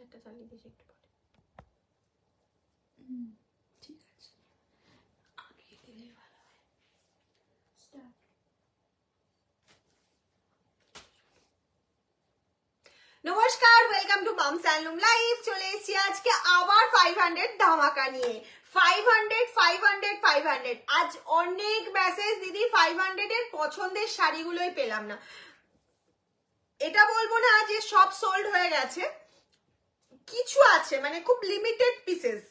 ফ্যানটা চালিয়ে দিয়েছি একটু পরে। ঠিক আছে, আগে দিলে ভালো হয়। স্টার্ট। নমস্কার, welcome to mum's handloom live. চলে এসেছি আজকে আবার 500 ধামাকা নিয়ে। 500 আজ অনেক মেসেজ, দিদি 500 এর পছন্দের শাড়িগুলোই পেলাম না। এটা বলবো না যে সব সোল্ড হয়ে গেছে, কিছু আছে, মানে খুব লিমিটেড পিসেস,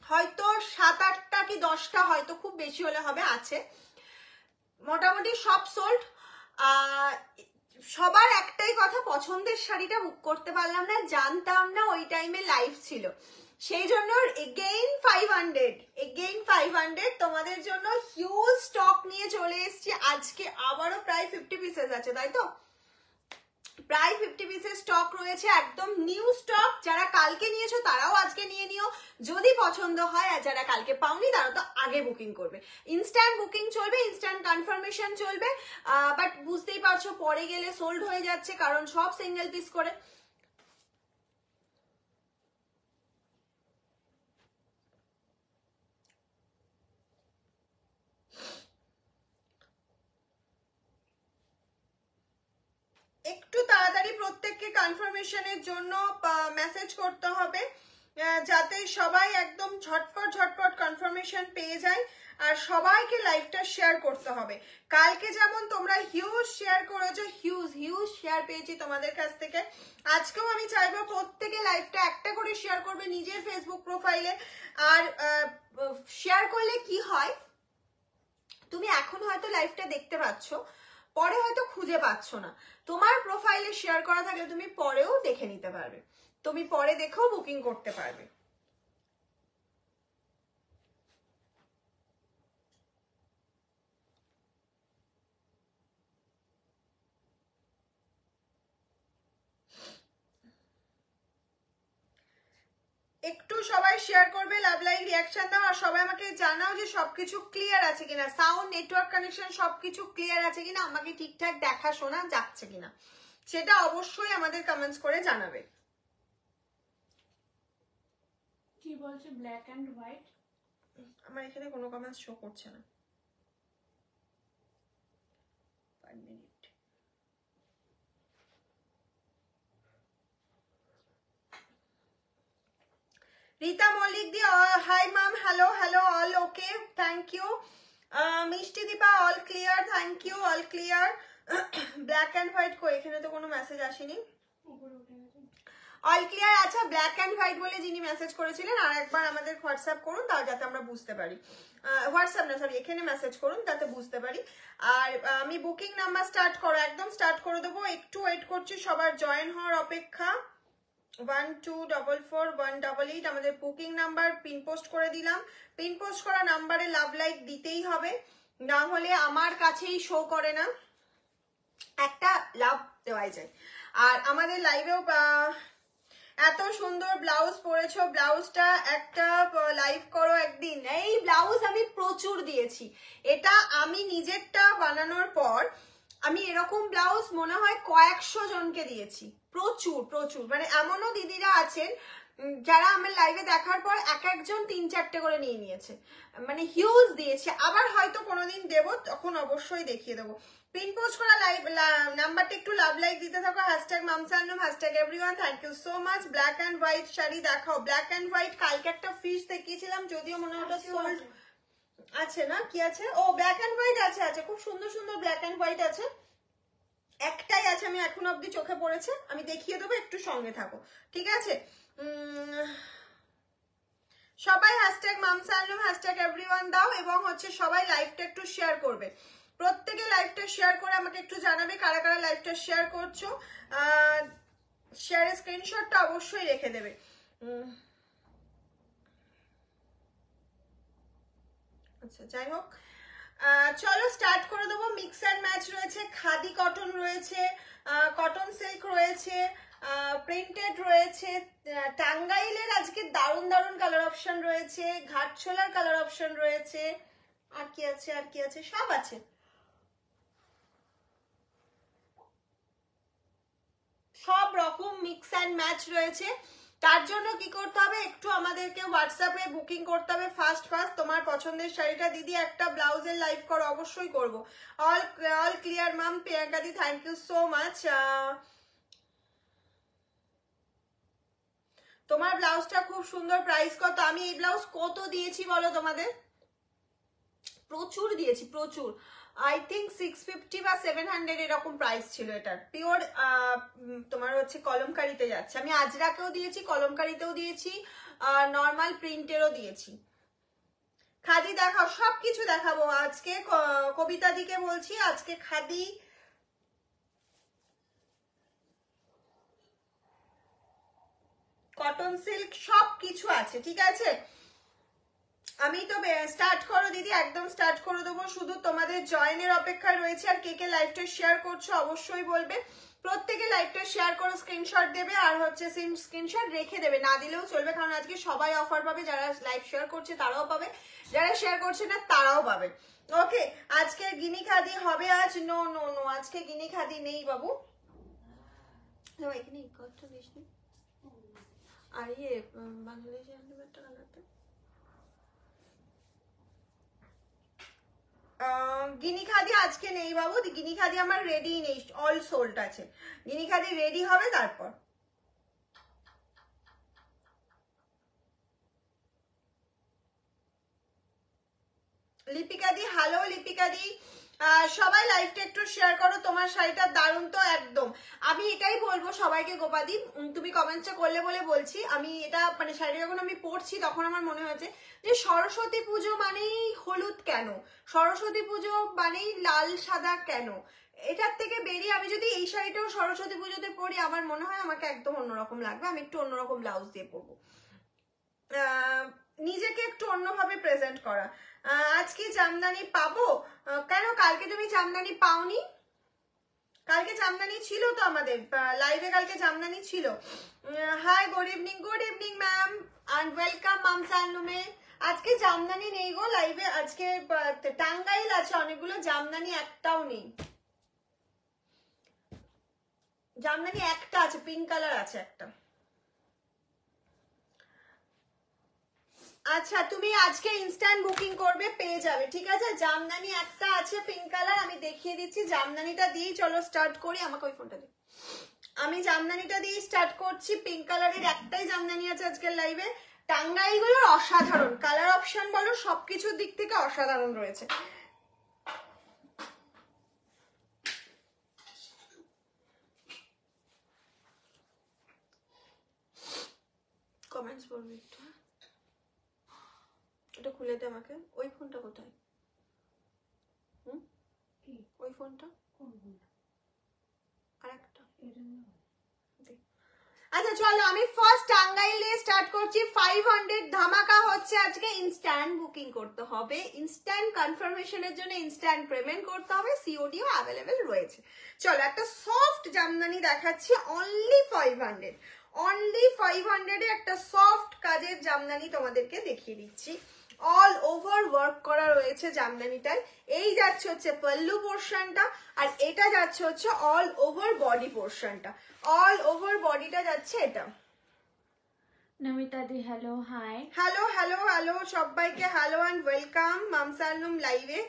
হয়তো 7-8টা কি 10টা, হয়তো খুব বেশি হলে হবে, আছে। মোটামুটি সব সোল্ড। সবার একটাই কথা, পছন্দের শাড়িটা বুক করতে পারলাম না, জানতাম না ওই টাইমে লাইভ ছিল, সেই জন্য এগেইন 500 তোমাদের জন্য হিউজ স্টক নিয়ে চলে এসেছি আজকে। আবারও প্রায় 50 পিসেস আছে, তাই তো? প্রায় 50 পিসের স্টক রয়েছে, একদম নিউ স্টক। যারা কালকে নিয়েছো তারাও আজকে নিয়ে নিও যদি পছন্দ হয়, আর যারা কালকে পাওনি তারা তো আগে বুকিং করবে। ইনস্ট্যান্ট বুকিং চলবে, ইনস্ট্যান্ট কনফার্মেশন চলবে, বাট বুঝতেই পারছো পরে গেলে সোল্ড হয়ে যাচ্ছে, কারণ সব সিঙ্গেল পিস করে। একটু তাড়াতাড়ি প্রত্যেককে কনফার্মেশনের জন্য মেসেজ করতে হবে, যাতে সবাই একদম ঝটপট কনফার্মেশন পেয়ে যায়। আর সবাইকে লাইভটা শেয়ার করতে হবে। কালকে যেমন তোমরা হিউজ শেয়ার করেছো, হিউজ শেয়ার পেয়েছি তোমাদের কাছ থেকে। আজকেও আমি চাইবো প্রত্যেকে লাইভটা একটা করে শেয়ার করবে নিজের ফেসবুক প্রোফাইলে। আর শেয়ার করলে কি হয়, তুমি এখন হয়তো লাইভটা দেখতে পাচ্ছ, পরে হয়তো খুঁজে পাচ্ছ না, তোমার প্রোফাইলে শেয়ার করা থাকলে তুমি পরেও দেখে নিতে পারবে, তুমি পরে দেখেও বুকিং করতে পারবে। একটু সবাই শেয়ার করবে, লাভ লাইক রিয়াকশন দাও, আর সবাই আমাকে জানাও যে সবকিছু ক্লিয়ার আছে কিনা, সাউন্ড, নেটওয়ার্ক কানেকশন সবকিছু ক্লিয়ার আছে কিনা, আমাকে ঠিকঠাক দেখা শোনা যাচ্ছে কিনা, সেটা অবশ্যই আমাদের কমেন্টস করে জানাবে। কি বলছে ব্ল্যাক এন্ড হোয়াইট? আমার এখানে কোনো কমেন্টস শো করছে না। Rita Mallick di, hi ma'am, hello all okay, thank you. Mishti Dipa, all clear, thank you, all clear. Black and white কই, এখানে তো কোনো মেসেজ আসেনি। All clear. আচ্ছা, ব্ল্যাক অ্যান্ড হোয়াইট বলে যিনি মেসেজ করেছিলেন, আর একবার আমাদের হোয়াটসঅ্যাপ করুন, তাও যাতে আমরা বুঝতে পারি। হোয়াটসঅ্যাপ না, সরি, এখানে মেসেজ করুন যাতে বুঝতে পারি। আর আমি বুকিং নাম্বার স্টার্ট করো, একদম স্টার্ট করে দেবো, একটু ওয়েট করছি, সবার জয়েন হওয়ার অপেক্ষা। 1244 188 আমাদের বুকিং নাম্বার, পিন পোস্ট করে দিলাম। পিন পোস্ট করা নাম্বারে লাভ লাইক দিতেই হবে, না হলে আমার কাছেই শো করে না, একটা লাভ দেওয়াই যায়। আর আমাদের লাইভেও এত সুন্দর ব্লাউজ পরেছো, ব্লাউজটা একটা লাইভ করো একদিন। এই ব্লাউজ আমি প্রচুর দিয়েছি, এটা আমি নিজেরটা বানানোর পর আমি এরকম ব্লাউজ মনে হয় কয়েকশো জনকে দিয়েছি, প্রচুর। মানে এমনও দিদিরা আছেন যারা আমার লাইভে দেখার পর এক একজন 3-4টে করে নিয়ে নিয়েছে, মানে হিউজ দিয়েছে। আবার হয়তো কোনোদিন দেবো, তখন অবশ্যই দেখিয়ে দেবো। পিন পোস্ট করা লাইভ নাম্বারটা একটু লাভ লাইক দিতে থাকো, hashtag Mamsanum, hashtag everyone, thank you so much. Black and white sari দেখাও, ব্ল্যাক অ্যান্ড হোয়াইট কালকে একটা ফিশ দেখিয়েছিলাম, যদিও মনে হয় ওটা সোল্ড আছে না, কি আছে, ও ব্ল্যাক অ্যান্ড হোয়াইট আছে, খুব সুন্দর ব্ল্যাক অ্যান্ড হোয়াইট আছে, একটাই আছে, আমি এখন অব্দি চোখে পড়েছে, আমি দেখিয়ে দেবো, একটু সঙ্গে থাকো, ঠিক আছে? সবাই হ্যাশট্যাগ মামসান্নুম, হ্যাশট্যাগ এভরিওয়ান দাও, এবং হচ্ছে সবাই লাইভটা একটু শেয়ার করবে, প্রত্যেকে লাইভটা শেয়ার করে আমাকে একটু জানাবে কারা কারা লাইভটা শেয়ার করছো। শেয়ারের স্ক্রিনশটটা অবশ্যই রেখে দেবে। আচ্ছা, যাই হোক, চলো স্টার্ট করে দেবো। মিক্স অ্যান্ড ম্যাচ রয়েছে, খাদি কটন রয়েছে, কটন সিল্ক রয়েছে, প্রিন্টেড রয়েছে, টাঙ্গাইলের আজকে দারুণ কালার অপশন রয়েছে, ঘাটছোলার কালার অপশন রয়েছে, আর কি আছে, সব আছে। সব রকম মিক্স অ্যান্ড ম্যাচ রয়েছে। তার জন্য কি করতে হবে, একটু আমাদেরকে হোয়াটসঅ্যাপে বুকিং করতে হবে ফার্স্ট তোমার পছন্দের শাড়িটা। দিদি একটা ব্লাউজের লাইভ করো, অবশ্যই করব। অল ক্লিয়ার মাম, প্রিয়াঙ্কা দি থ্যাংক ইউ সো মাচ। তোমার ব্লাউজটা খুব সুন্দর, প্রাইস কত? আমি এই ব্লাউজ কত দিয়েছি বলো তোমাদের? প্রচুর দিয়েছি, প্রচুর। আই থিঙ্ক 650 বা 700 এরকম প্রাইস ছিল এটার। পিওর তোমার হচ্ছে কলমকারিতে যাচ্ছে। আমি আজরাকেও দিয়েছি, কলমকারিতেও দিয়েছি, নর্মাল প্রিন্টেরও দিয়েছি। খাদি দেখাও, সবকিছু দেখাবো আজকে। কবিতা দিকে বলছি আজকে খাদি, কটন সিল্ক সবকিছু আছে, ঠিক আছে? আমি তো স্টার্ট করো দিদি, একদম স্টার্ট করে দেবো। শুধু তোমাদের জয়েনের অপেক্ষায় রয়েছে। আর কে কে লাইভটা শেয়ার করছো অবশ্যই বলবে। প্রত্যেকে লাইভটা শেয়ার করো, স্ক্রিনশট দেবে, আর হচ্ছে স্ক্রিনশট রেখে দেবে, না দিলেও চলবে, কারণ আজকে সবাই অফার পাবে। যারা লাইভ শেয়ার করছে তারাও পাবে, যারা শেয়ার করছে না তারাও পাবে। ওকে, আজকে গিনি খাদি হবে আজ? নো নো নো, আজকে গিনি খাদি নেই বাবু। এখানে আর ইয়ে বাংলাদেশে একটা কালারটা গিনি খাদি আজকে নেই বাবু। গিনি খাদি আমার রেডি নেই, অল সোল্ড আছে। গিনি খাদি রেডি হবে তারপর। লিপিকা দি হ্যালো, লিপিকা দি সবাই লাইভটা একটু শেয়ার করো। তোমার শাড়িটা দারুণ তো একদম। আমি এটাই বলবো সবাইকে গোপাদি, তুমি কমেন্টসটা করলে বলে বলছি। আমি এটা মানে শাড়িটা যখন আমি পরছি তখন আমার মনে হয়েছে যে সরস্বতী পুজো মানেই হলুদ কেন, সরস্বতী পুজো মানেই লাল সাদা কেন। এটার থেকে বেরিয়ে আমি যদি এই শাড়িটাও সরস্বতী পুজোতে পরি, আমার মনে হয় আমাকে একদম অন্যরকম লাগবে। আমি একটু অন্যরকম ব্লাউজ দিয়ে পরবো, নিজেকে একটু অন্যভাবে প্রেজেন্ট করা। আজকে জামদানি পাবো কেন? কালকে তুমি জামদানি পাওনি? কালকে জামদানি ছিল তো আমাদের লাইভে, কালকে জামদানি ছিল। Hi, good evening ma'am and welcome মামসানুমে। আজকে জামদানি নেই গো লাইভে। আজকে টাঙ্গাইল আছে অনেকগুলো, জামদানি একটাও নেই। জামদানি একটা আছে, পিঙ্ক কালার আছে একটা। আচ্ছা, তুমি আজকে ইনস্ট্যান্ট বুকিং করবে, পেয়ে যাবে, ঠিক আছে? জামদানি একটা আছে পিঙ্ক কালার, আমি দেখিয়ে দিচ্ছি। জামদানিটা দিয়েই চলো স্টার্ট করি। আমাকে ওই ফোনটা দিই। আমি জামদানিটা দিয়ে স্টার্ট করছি। পিঙ্ক কালারের একটাই জামদানি আছে আজকের লাইভে। টাঙ্গাইলগুলোর অসাধারণ কালার অপশন বলো, সবকিছুর দিক থেকে অসাধারণ রয়েছে। কমেন্টস বলবি একটু, এটা খুলে দে আমাকে। ওই ফোনটা কোথায়? ওই ফোনটা আর একটা। আচ্ছা চলো, আমি ফার্স্ট টাঙ্গাইল দিয়ে স্টার্ট করছি। 500 ধামাকা হচ্ছে আজকে। ইনস্ট্যান্ট বুকিং করতে হবে, ইনস্ট্যান্ট কনফার্মেশনের জন্য ইনস্ট্যান্ট পেমেন্ট করতে হবে। সিওডিও অ্যাভেলেবেল রয়েছে। চলো, একটা সফট জামদানি দেখাচ্ছি, অনলি 500। অনলি 500 এ একটা সফট কাজের জামদানি তোমাদেরকে দেখিয়ে দিচ্ছি। অল ওভার ওয়ার্ক করা রয়েছে জামদানিটায়। এই যাচ্ছে হচ্ছে পল্লু পোর্শনটা, আর এটা যাচ্ছে হচ্ছে অল ওভার বডি পোর্শনটা। অল ওভার বডিটা যাচ্ছে এটা। Namita di hello, hi. Hello hello hello সবাইকে হ্যালো অ্যান্ড ওয়েলকাম মামসানুম লাইভে।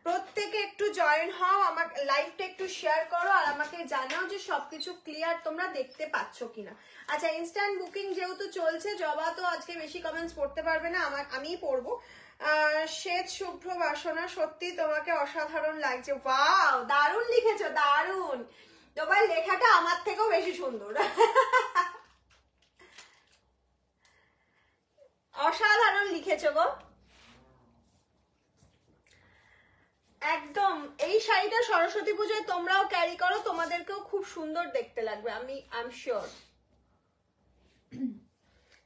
প্রত্যেকে একটু জয়েন হও, আমার লাইভটা একটু শেয়ার করো, আর আমাকে জানাও যে সবকিছু ক্লিয়ার তোমরা দেখতে পাচ্ছ কিনা। আচ্ছা, ইনস্ট্যান্ট বুকিং যেহেতু চলছে, জবা তো আজকে বেশি কমেন্টস পড়তে পারবে না, আমিই পড়বো। শ্বেত শুভ্র বাসনা, সত্যি তোমাকে অসাধারণ লাগছে। ওয়াও, দারুণ লিখেছো, দারুণ। তোমার লেখাটা আমার থেকেও বেশি সুন্দর। অসাধারণ লিখেছো গো, একদম। এই শাড়িটা সরস্বতী পুজোয় তোমরাও ক্যারি করো, তোমাদেরকেও খুব সুন্দর দেখতে লাগবে, আমি আই এম শিওর।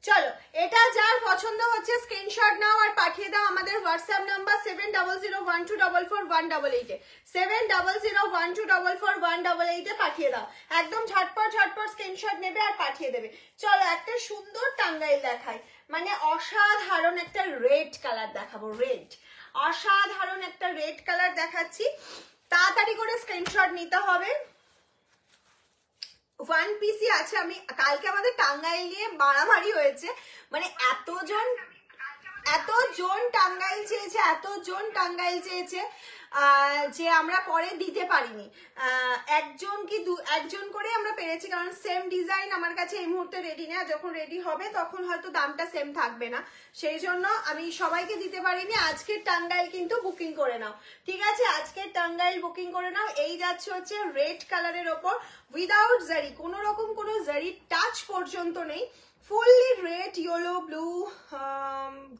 চলো, এটা যার পছন্দ হচ্ছে স্ক্রিনশট নাও আর পাঠিয়ে দাও আমাদের হোয়াটসঅ্যাপ নাম্বার 7001244188 এ। 7001244188 এ পাঠিয়ে দাও। একদম ঝটপট ঝটপট স্ক্রিনশট নেবে আর পাঠিয়ে দেবে। চলো, একটা সুন্দর টাঙ্গাইল দেখাই, মানে অসাধারণ একটা রেড কালার দেখাবো। রেড, অসাধারণ একটা রেড কালার দেখাচ্ছি। তাড়াতাড়ি করে স্ক্রিনশট নিতে হবে। ওয়ান পিসই আছে। আমি কালকে আমাদের টাঙ্গাইল নিয়ে মারামারি হয়েছে, মানে এতজন টাঙ্গাইল চেয়েছে যে আমরা পরে দিতে পারিনি। একজন করে আমরা পেরেছি, কারণ সেম ডিজাইন আমার কাছে এই মুহূর্তে রেডি না, যখন রেডি হবে তখন হয়তো দামটা সেম থাকবে না, সেই জন্য আমি সবাইকে দিতে পারিনি। আজকের টাঙ্গাইল কিন্তু বুকিং করে নাও, ঠিক আছে? আজকের টাঙ্গাইল বুকিং করে নাও। এই যাচ্ছে হচ্ছে রেড কালারের ওপর উইদাউট জারি, কোনো রকম কোনো জারি টাচ পর্যন্ত নেই, fully red, yellow, blue,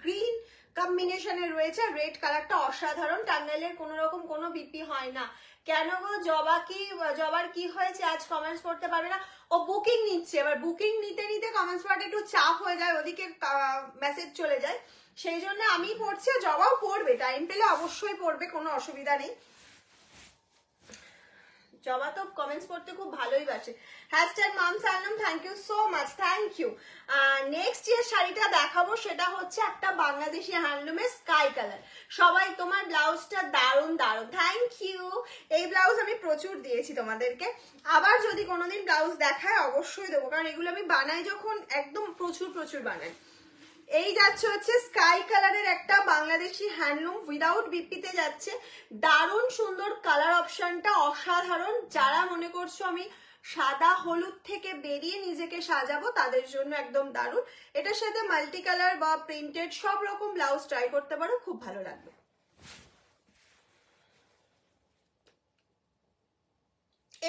green কম্বিনেশনে রয়েছে। রেড কালারটা অসাধারণ, টাঙ্গাইলের কোনো রকম কোনো বিপি হয় না। কেন গো জবার কি হয়েছে, আজ কমেন্টস করতে পারবে না? ও বুকিং নিচ্ছে, এবার বুকিং নিতে নিতে কমেন্টস পড়াটা একটু চাপ হয়ে যায়, ওদিকে মেসেজ চলে যায়, সেই জন্য আমি পড়ছি, জবাও পড়বে, টাইম পেলে অবশ্যই পড়বে, কোনো অসুবিধা নেই। জবা তো কমেন্টস করতে খুব ভালোই বাসে। হ্যাশট্যাগ মাম সালাম, thank you so much, thank you. Next যে শাড়িটা দেখাবো সেটা হচ্ছে একটা বাংলাদেশি হ্যান্ডলুমের স্কাই কালার। সবাই তোমার ব্লাউজটা দারুণ দারুণ, থ্যাংক ইউ। এই ব্লাউজ আমি প্রচুর দিয়েছি তোমাদেরকে, আবার যদি কোনোদিন ব্লাউজ দেখায় অবশ্যই দেবো, কারণ এগুলো আমি বানাই যখন একদম প্রচুর বানাই। এই যাচ্ছে হচ্ছে স্কাই কালারের একটা বাংলাদেশি হ্যান্ডলুম, উইদাউট বিপিতে যাচ্ছে, দারুণ সুন্দর কালার অপশনটা অসাধারণ। যারা মনে করছো আমি সাদা হলুদ থেকে বেরিয়ে নিজেকে সাজাবো, তাদের জন্য একদম দারুণ। এটার সাথে মাল্টি কালার বা প্রিন্টেড সব রকম ব্লাউজ ট্রাই করতে পারো, খুব ভালো লাগবে।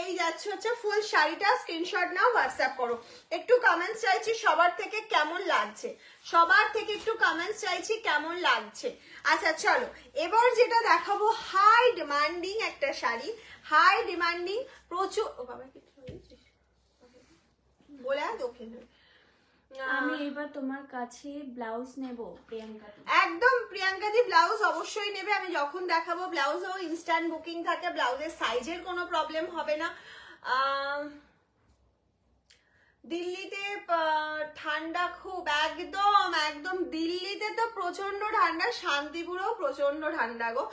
এই যাচ্ছে হচ্ছে ফুল শাড়িটা, স্ক্রিনশট নাও, হোয়াটসঅ্যাপ করো। একটু কমেন্টস চাইছি সবার থেকে কেমন লাগছে, একটু কমেন্টস চাইছি কেমন লাগছে। আচ্ছা চলো, এবার যেটা দেখাবো হাই ডিমান্ডিং একটা শাড়ি, হাই ডিমান্ডিং প্রচুর। ও বাবা কি বলে দক্ষিণ। আমি এবার তোমার কাছে ব্লাউজ নেব প্রিয়াঙ্কা। একদম প্রিয়াঙ্কা দি ব্লাউজ অবশ্যই নেবে, আমি যখন দেখাবো ব্লাউজও ইনস্ট্যান্ট বুকিং থাকে, ব্লাউজের সাইজের কোনো প্রবলেম হবে না। দিল্লিতে ঠান্ডা খুব, একদম দিল্লিতে তো প্রচন্ড ঠান্ডা, শান্তিপুরেও প্রচন্ড ঠান্ডা গো।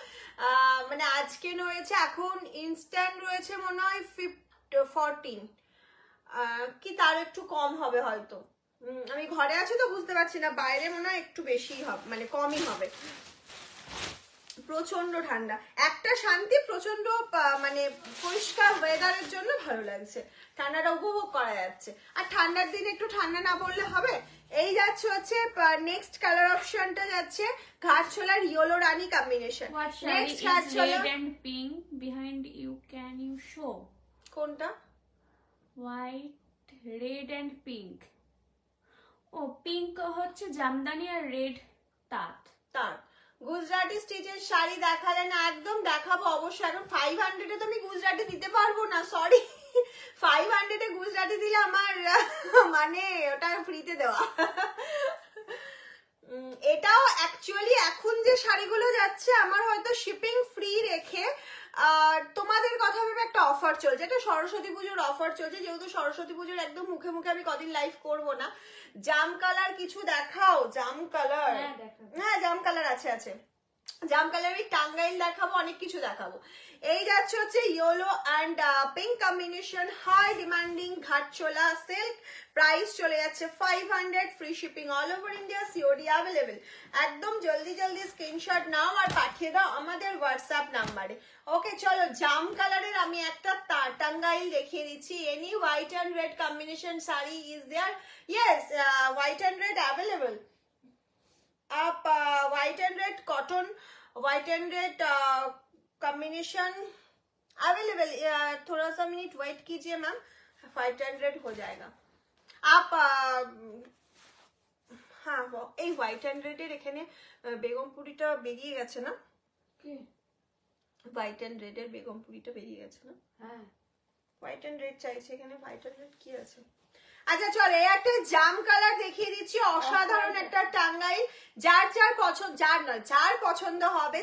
মানে আজকে রয়েছে, এখন ইনস্ট্যান্ট রয়েছে মনে হয় 14 কি তার একটু কম হবে হয়তো, আমি ঘরে আছি তো বুঝতে পারছি না, বাইরে মনে হয় একটু বেশি হবে, মানে কমই হবে। প্রচন্ড ঠান্ডা, একটা শান্তি, প্রচন্ড মানে পরিষ্কার ওয়েদারের জন্য ভালো লাগছে, ঠান্ডাটা উপভোগ করা যাচ্ছে। আর ঠান্ডার দিনে একটু ঠান্ডা না পড়লে হবে। এই যাচ্ছে হচ্ছে নেক্সট কালার অপশনটা যাচ্ছে ঘাটছোলার ইয়েলো রানী combination. Next gharchola red and pink behind you, can you show? কোনটা? White, red and pink. ও পিঙ্ক হচ্ছে জামদানি আর রেড তাঁত। গুজরাটি স্টিচের শাড়ি দেখালে না, একদম দেখাবো অবশ্যই। এখন 500-এ তো আমি গুজরাটি দিতে পারবো না, সরি। 500-এ গুজরাটি দিলে আমার মানে ওটা ফ্রিতে দেওয়া। এটাও অ্যাকচুয়ালি এখন যে শাড়িগুলো যাচ্ছে আমার হয়তো শিপিং ফ্রি রেখে তোমাদের কথা ভেবে একটা অফার চলছে, এটা সরস্বতী পুজোর অফার চলছে, যেহেতু সরস্বতী পুজোর একদম মুখে মুখে আমি কদিন লাইভ করব না। জাম কালার কিছু দেখাও, জাম কালার, হ্যাঁ জাম কালার আছে, জাম কালারের টাঙ্গাইল দেখাবো, অনেক কিছু দেখাবো। এই যাচ্ছে হচ্ছে yellow and pink combination, high demanding gharchola silk, price চলে যাচ্ছে 500, free shipping all over India, COD available. একদম জলদি স্ক্রিনশট নাও আর পাঠিয়ে দাও আমাদের হোয়াটসঅ্যাপ নাম্বারে। ওকে চলো, জাম কালারের আমি একটা টাঙ্গাইল দেখিয়ে দিচ্ছি। Any white and red combination sari is there? Yes, white and red available. आप white and red cotton, white and red combination available. थोड़ा सा मिनट वेट कीजिए मैम, व्हाइट एंड रेड हो जाएगा। आप हाँ এই হোয়াইট এন্ড রেডের এখানে বেগমপুরিটা বেরিয়ে গেছে না? কি হোয়াইট এন্ড রেডের বেগমপুরিটা বেরিয়ে গেছে না? হ্যাঁ, হোয়াইট এন্ড রেড চাইছে এখানে, হোয়াইট এন্ড রেড কি আছে? আচ্ছা চলো, এই একটা জাম কালার দেখিয়ে দিচ্ছি, অসাধারণ একটা টাঙ্গাইল। যার পছন্দ হবে,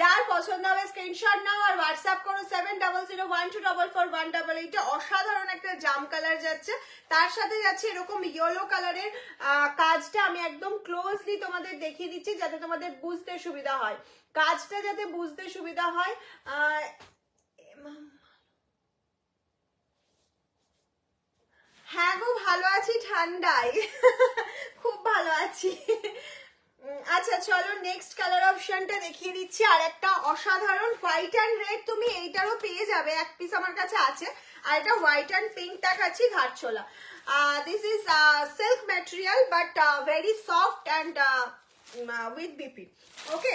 যার পছন্দ হবে স্ক্রিনশট নাও আর হোয়াটসঅ্যাপ করো 7002444188। অসাধারণ একটা জাম কালার যাচ্ছে, তার সাথে যাচ্ছে এরকম ইয়েলো কালারের কাজটা। আমি একদম ক্লোজলি তোমাদের দেখিয়ে দিচ্ছি যাতে তোমাদের বুঝতে সুবিধা হয়, কাজটা যাতে বুঝতে সুবিধা হয়। ঠান্ডায় খুব ভালো আছি। আচ্ছা চলো নেক্সট কালার অপশনটা দেখিয়ে দিচ্ছি। আর একটা অসাধারণ হোয়াইট অ্যান্ড রেড, তুমি এইটারও পেয়ে যাবে, এক পিস আমার কাছে আছে। আর এটা হোয়াইট অ্যান্ড পিঙ্ক দেখাচ্ছি, ঘাটছোলা। This is silk material but very soft and with BP. Okay,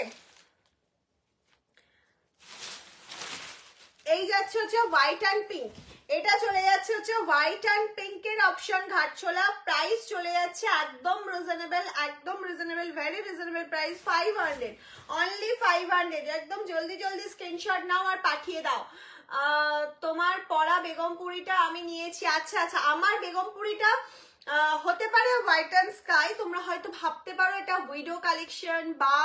এই যাচ্ছে হচ্ছে হোয়াইট অ্যান্ড পিঙ্ক, এটা চলে যাচ্ছে হচ্ছে হোয়াইট অ্যান্ড পিঙ্কের অপশন ঘাটছোলা। প্রাইস চলে যাচ্ছে একদম রিজনেবল, একদম reasonable, very reasonable price, 500, only 500। একদম জলদি জলদি স্ক্রিনশট নাও আর পাঠিয়ে দাও। তোমার পরা বেগমপুরিটা আমি নিয়েছি। আচ্ছা আচ্ছা, আমার বেগমপুরিটা হতে পারে হোয়াইট অ্যান্ড স্কাই, তোমরা হয়তো ভাবতে পারো এটা উইডো কালেকশন বা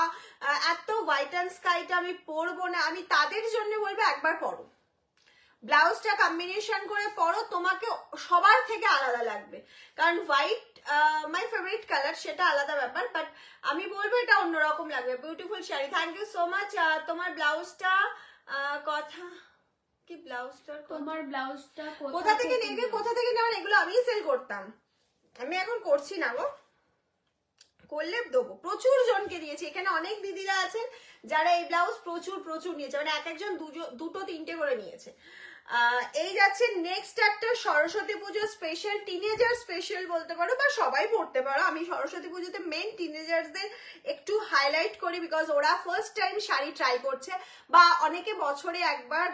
এত হোয়াইট অ্যান্ড স্কাইটা আমি পরবো না, আমি তাদের জন্য বলবো একবার পরো, ব্লাউজটা কম্বিনেশন করে পরো, তোমাকে সবার থেকে আলাদা লাগবে। কারণ হোয়াইট মাই ফেভারিট কালার, সেটা আলাদা ব্যাপার, বাট আমি বলবো এটা অন্যরকম লাগবে। Beautiful sari, thank you so much. তোমার ব্লাউজটা কথা কি, ব্লাউজটার তোমার ব্লাউজটা কোথা থেকে নেবে, কোথা থেকে নেওয়ার, এগুলো আমি সেল করতাম, আমি এখন করছি না গো, করলে দেবো। প্রচুর জনকে দিয়েছি, এখানে অনেক দিদিরা আছেন যারা এই ব্লাউজ প্রচুর প্রচুর নিয়েছে, মানে এক একজন দুটো তিনটে করে নিয়েছে। এই যাচ্ছে নেক্সট একটা সরস্বতী পুজো স্পেশাল, টিনেজার স্পেশাল বলতে পারো, বা সবাই পড়তে পারো। আমি সরস্বতী পুজোতে মেন টিনেজার্সদের একটু হাইলাইট করি, বিকজ ওরা ফার্স্ট টাইম শাড়ি ট্রাই করছে, বা অনেকে বছরে একবার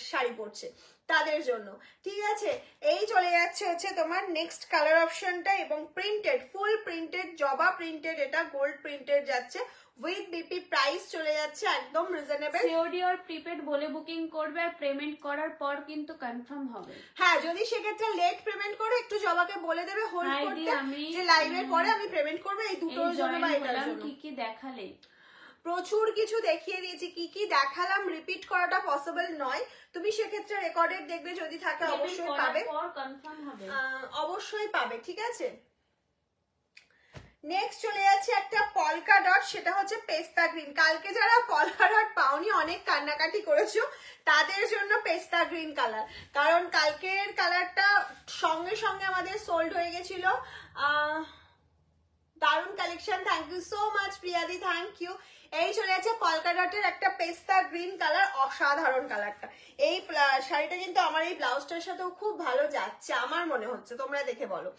শাড়ি পরছে, তাদের জন্য। ঠিক আছে, এই চলে যাচ্ছে হচ্ছে তোমার নেক্সট কালার অপশনটা, এবং প্রিন্টেড, ফুল প্রিন্টেড, জবা প্রিন্টেড, এটা গোল্ড প্রিন্টেড যাচ্ছে উইথ বিপি। প্রাইস চলে যাচ্ছে একদম রিজনেবল। সিওডি আর প্রিপেড বলে বুকিং করবে, আর পেমেন্ট করার পর কিন্তু কনফার্ম হবে। হ্যাঁ, যদি সেক্ষেত্রে লেট পেমেন্ট করে একটু জবাকে বলে দেবে হোল্ড করতে, যে লাইভের পরে আমি পেমেন্ট করবো এই দুটোর জন্য বা এটার জন্য। কি কি দেখালে? প্রচুর কিছু দেখিয়ে দিয়েছি, কি কি দেখালাম রিপিট করাটা পসিবল নয়, তুমি সেক্ষেত্রে রেকর্ডেড দেখবে, যদি থাকে অবশ্যই পাবে, অবশ্যই পাবে। ঠিক আছে, নেক্সট চলে যাচ্ছে একটা পলকা ডট, সেটা হচ্ছে পেস্তা গ্রিন। কালকে যারা পলকা ডট পাওনি, অনেক কান্নাকাটি করেছো, তাদের জন্য পেস্তা গ্রিন কালার, কারণ কালকের কালারটা সঙ্গে সঙ্গে আমাদের সোল্ড হয়ে গেছিল। দারুণ collection, thank you so much প্রিয়াদি, থ্যাংক ইউ। এই চলে যাচ্ছে পলকা ডটের একটা পেস্তা গ্রিন কালার, অসাধারণ কালারটা। এই শাড়িটা কিন্তু আমার এই ব্লাউজটার সাথেও খুব ভালো যাচ্ছে আমার মনে হচ্ছে, তোমরা দেখে বলো।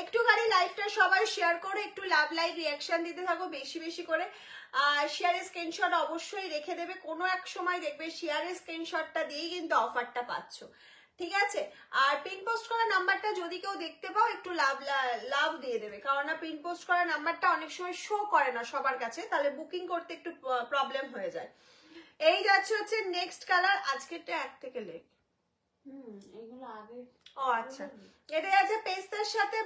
একটুখানি লাইভটা সবাই শেয়ার করো, একটু লাভ লাইক রিয়াকশন দিতে থাকো বেশি বেশি করে। শেয়ারের স্ক্রিনশট অবশ্যই রেখে দেবে, কোনো এক সময় দেখবে শেয়ারের স্ক্রিনশটটা দিয়েই কিন্তু অফারটা পাচ্ছ। ঠিক আছে, আর পিন পোস্ট করা নাম্বারটা যদি কেউ দেখতে পাও একটু লাভ দিয়ে দেবে, কারণ না পিন পোস্ট করা নাম্বারটা অনেক সময় শো করে না সবার কাছে, তাহলে বুকিং করতে একটু প্রবলেম হয়ে যায়। এই যাচ্ছে হচ্ছে নেক্সট কালার, আজকেরটা এক থেকে লেখ, এগুলো আগে। ও আচ্ছা, এটা যাচ্ছে পেস্তার সাথে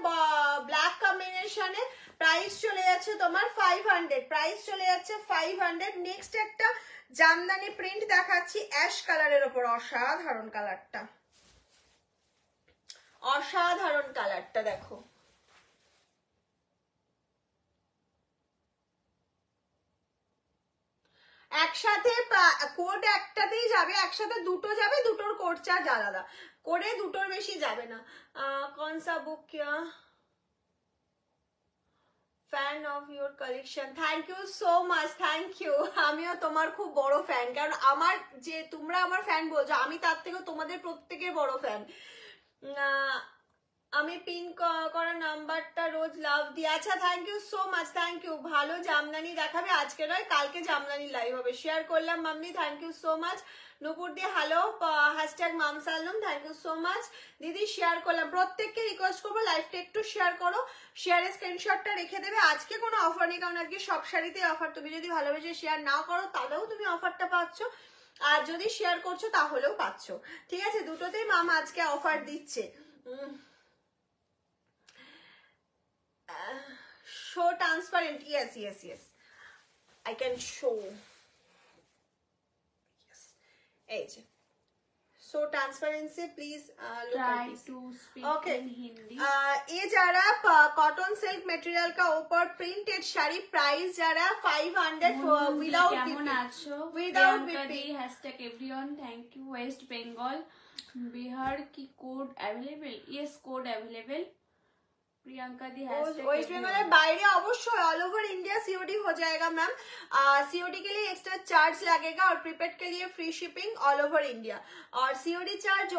ব্ল্যাক কম্বিনেশনে, প্রাইস চলে যাচ্ছে তোমার 500, প্রাইস চলে যাচ্ছে 500। নেক্সট একটা জামদানি প্রিন্ট দেখাচ্ছি অ্যাশ কালারের ওপর, অসাধারণ কালারটা, অসাধারণ কালারটা দেখো, একসাথে কোড একটাতেই যাবে, একসাথে দুটো যাবে, দুটোর কোড চার্জ আলাদা করে, দুটোর বেশি যাবে না। কনসা বুক কিয়া, fan of your collection, thank you so much, thank you. আমিও তোমার খুব বড় ফ্যান, কারণ আমার যে তোমরা আমার ফ্যান বলছো, আমি তার থেকেও তোমাদের প্রত্যেকের বড় ফ্যান। আমি পিন করা নাম্বারটা রোজ লাভ দিই। আচ্ছা, thank you so much, thank ইউ। ভালো জামদানি দেখাবে, আজকে নয় কালকে জামদানি লাইভ হবে, শেয়ার করলাম mummy, thank you so much. Nupur দিয়ে হ্যালো, হ্যাশট্যাগ মামসালুম, থ্যাংক ইউ সো মাচ দিদি, শেয়ার করলাম। প্রত্যেককে রিকোয়েস্ট করবো লাইভটা একটু শেয়ার করো, শেয়ারের স্ক্রিনশটটা রেখে দেবে। আজকে কোনো অফার নেই, কারণ আজকে সব শাড়িতে অফার, তুমি যদি ভালোবেসে শেয়ার না করো তাহলেও তুমি অফারটা পাচ্ছ, আর যদি শেয়ার করছো তাহলেও পাচ্ছ। ঠিক আছে, দুটোতেই মামা আজকে অফার দিচ্ছে। Show transparent, yes, yes, yes, I can show, yes, এই যে show transparency, please look at this, to speak okay, in Hindi। ये जरा कॉटन सिल्क मटेरियल का ऊपर प्रिंटेड শাড়ি, প্রাইস যারা 500 উইদাউট কেমন আছো? Without BP, hashtag everyone, thank you. West Bengal, Bihar কি code available? Yes, code available. Priyanka di West Bengal বাইরে অবশ্যই ऑल ओवर इंडिया सीओडी हो जाएगा मैम। सीओडी के लिए एक्स्ट्रा चार्ज लगेगा और प्रीपेड के लिए free shipping all over India. और COD charge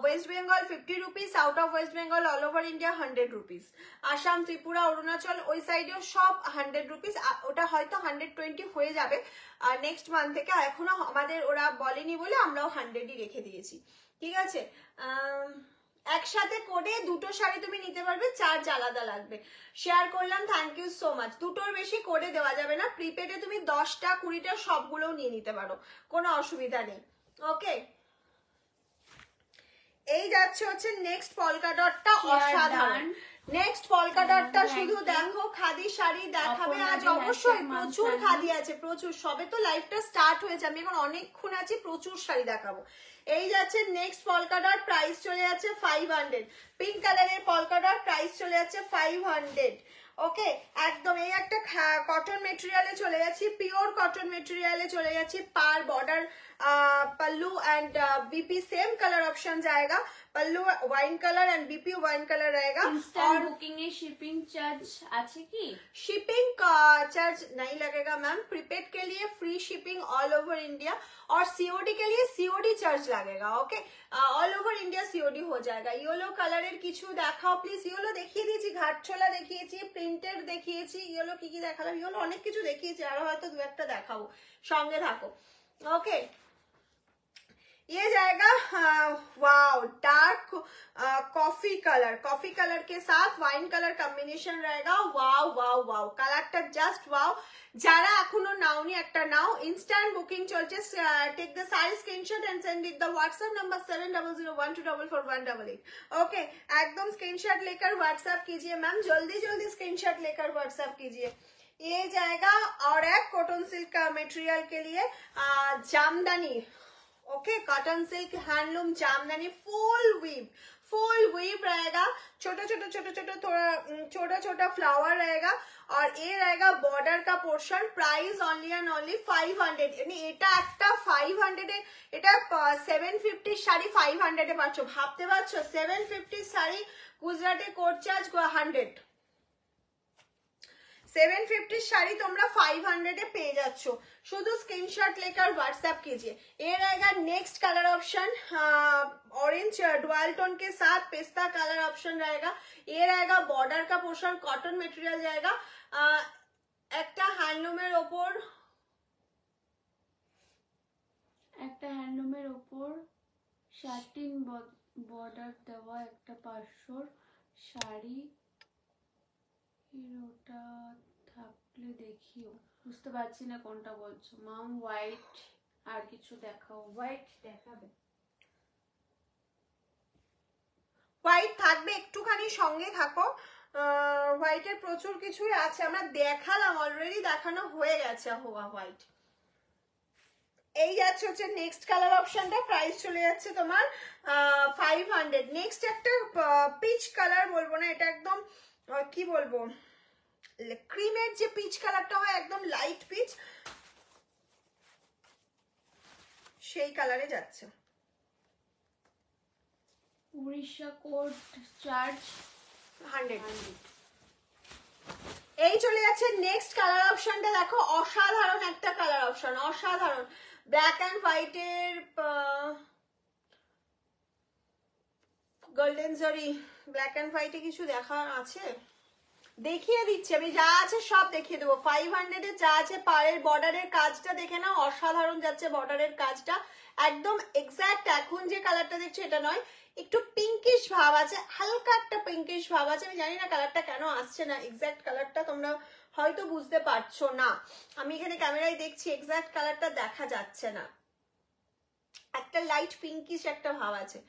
West Bengal 50 rupees, out of West Bengal all over India 100 rupees. Assam, Tripura, Arunachal ওই সাইডেও সব 100 রুপিস। ওটা হয়তো 120 হয়ে যাবে নেক্সট মান্থ থেকে, এখনো আমাদের ওরা বলেনি বলে আমরাও 100ই রেখে দিয়েছি। ঠিক আছে, একসাথে করে দুটো শাড়ি তুমি নিতে পারবে, চার্জ আলাদা লাগবে। শেয়ার করলাম, থ্যাংক ইউ সো মাচ। দুটোর বেশি করে দেওয়া যাবে না, প্রিপেডে তুমি 10টা 20টা সবগুলোও নিয়ে নিতে পারো, কোনো অসুবিধা নেই। ওকে, এই যাচ্ছে হচ্ছে নেক্সট পলকা ডটটা, অসাধারণ। নেক্সট পলকা ডটটা শুধু দেখো, খাদি শাড়ি দেখাবে আজ অবশ্যই, প্রচুর খাদি আছে, প্রচুর। সবে তো লাইভটা স্টার্ট হয়েছে, আমি এখন অনেকক্ষণ আছি, প্রচুর শাড়ি দেখাবো। এই যাচ্ছে নেক্সট পলকা ডট, প্রাইস চলে যাচ্ছে 500। পিঙ্ক কালারের পলকা ডট, প্রাইস চলে যাচ্ছে 500। ওকে, একদম এই একটা কটন মেটেরিয়ালে চলে যাচ্ছি, পিওর কটন মেটেরিয়ালে চলে যাচ্ছি। পার border pallu and BP same colour option जाएगा, pallu wine colour and BP wine colour रहेगा। और बुकिंग में शिपिंग चार्ज আছে কি? शिपिंग का चार्ज नहीं लगेगा मैम, प्रीपेड के लिए free shipping all over India, और सीओडी के लिए सीओडी चार्ज लगेगा। Okay, all over India COD हो जाएगा। येलो কালারের কিছু দেখাও প্লিজ। ইয়েলো দেখিয়ে দিয়েছি, ঘাটছোলা দেখিয়েছি, প্রিন্টেড দেখিয়েছি, ইয়েলো কি কি দেখালাম, ইয়েলো অনেক কিছু দেখিয়েছি, আরো হয়তো দু একটা দেখাবো, সঙ্গে থাকো। ওকে, ये जाएगा वाओ डार्क कॉफी कलर के साथ वाइन कलर कॉम्बिनेशन रहेगा। वाओ वाओ वाओ, কালারটা জাস্ট ওয়াও। যারা এখনো নাওনি একটা নাও, ইনস্ট্যান্ট বুকিং চলছে। Take the sari screenshot and send it the WhatsApp नंबर 7001244188। ओके, एकदम स्क्रीनशॉट लेकर व्हाट्सएप कीजिए मैम, जल्दी जल्दी स्क्रीनशॉट लेकर व्हाट्सएप कीजिए। ये जाएगा और एक कॉटन सिल्क का मटेरियल के लिए Jamdani. Okay, cotton silk handloom Jamdani, full weave रहेगा, छोटा छोटा फ्लावर रहेगा, और ये रहेगा बॉर्डर का portion. Price only and only 500। यानी এটা একটা 500 এ, এটা 750 শাড়ি 500 এ পাচ্ছ, ভাবতে পারছো? 750 শাড়ি গুজরাটে কোড চার্জ 100, 750 শাড়ি তোমরা 500 এ পেয়ে যাচ্ছ। শুধু স্ক্রিনশট लेकर व्हाट्सएप कीजिए। ये रहेगा next colour option, orange dual tone के साथ पेस्ता कलर ऑप्शन रहेगा। ये रहेगा बॉर्डर का पोर्शन, कॉटन मटेरियल जाएगा। একটা হ্যান্ডলুমের ওপর, একটা হ্যান্ডলুমের ওপর শার্টিন বর্ডার দেওয়া একটা 500 শাড়ি। ওটা থাকলে দেখিও, বুঝতে পারছি না কোনটা বলছো মাম। হোয়াইট আর কিছু দেখাও, হোয়াইট দেখাবে। হোয়াইট থাকবে, একটুখানি সঙ্গে থাকো। হোয়াইটের প্রচুর কিছুই আছে, আমরা দেখালাম, অলরেডি দেখানো হয়ে গেছে হোয়াইট। এই যাচ্ছে হচ্ছে নেক্সট কালার অপশনটা, প্রাইস চলে যাচ্ছে তোমার 500। নেক্সট একটা পিচ কালার বলবো না, এটা একদম কি বলবো, ক্রিমের যে পিচ কালারটা হয়, একদম লাইট পিচ, সেই কালারে যাচ্ছে। Orissa code charge 100। এই চলে যাচ্ছে নেক্সট কালার অপশনটা, দেখো অসাধারণ একটা কালার অপশন, অসাধারণ। ব্ল্যাক অ্যান্ড হোয়াইটের গোল্ডেন জরি, ব্ল্যাক অ্যান্ড হোয়াইটে কিছু দেখা আছে, দেখিয়ে দিচ্ছি আমি, যা আছে সব দেখিয়ে দেবো। 500 এ যা আছে, পাড়ের বর্ডারের কাজটা দেখে নাও, অসাধারণ যাচ্ছে বর্ডারের কাজটা, একদম এক্স্যাক্ট এখন যে কালারটা দেখছো এটা নয়, একটু পিঙ্কিশ ভাব আছে, হালকা একটা পিঙ্কিশ ভাব আছে। আমি জানি না কালারটা কেন আসছে না, এক্স্যাক্ট কালারটা তোমরা হয়তো বুঝতে পারছো না, আমি এখানে ক্যামেরায় দেখছি, এক্স্যাক্ট কালারটা দেখা যাচ্ছে না, একটা লাইট পিঙ্কিশ একটা ভাব আছে।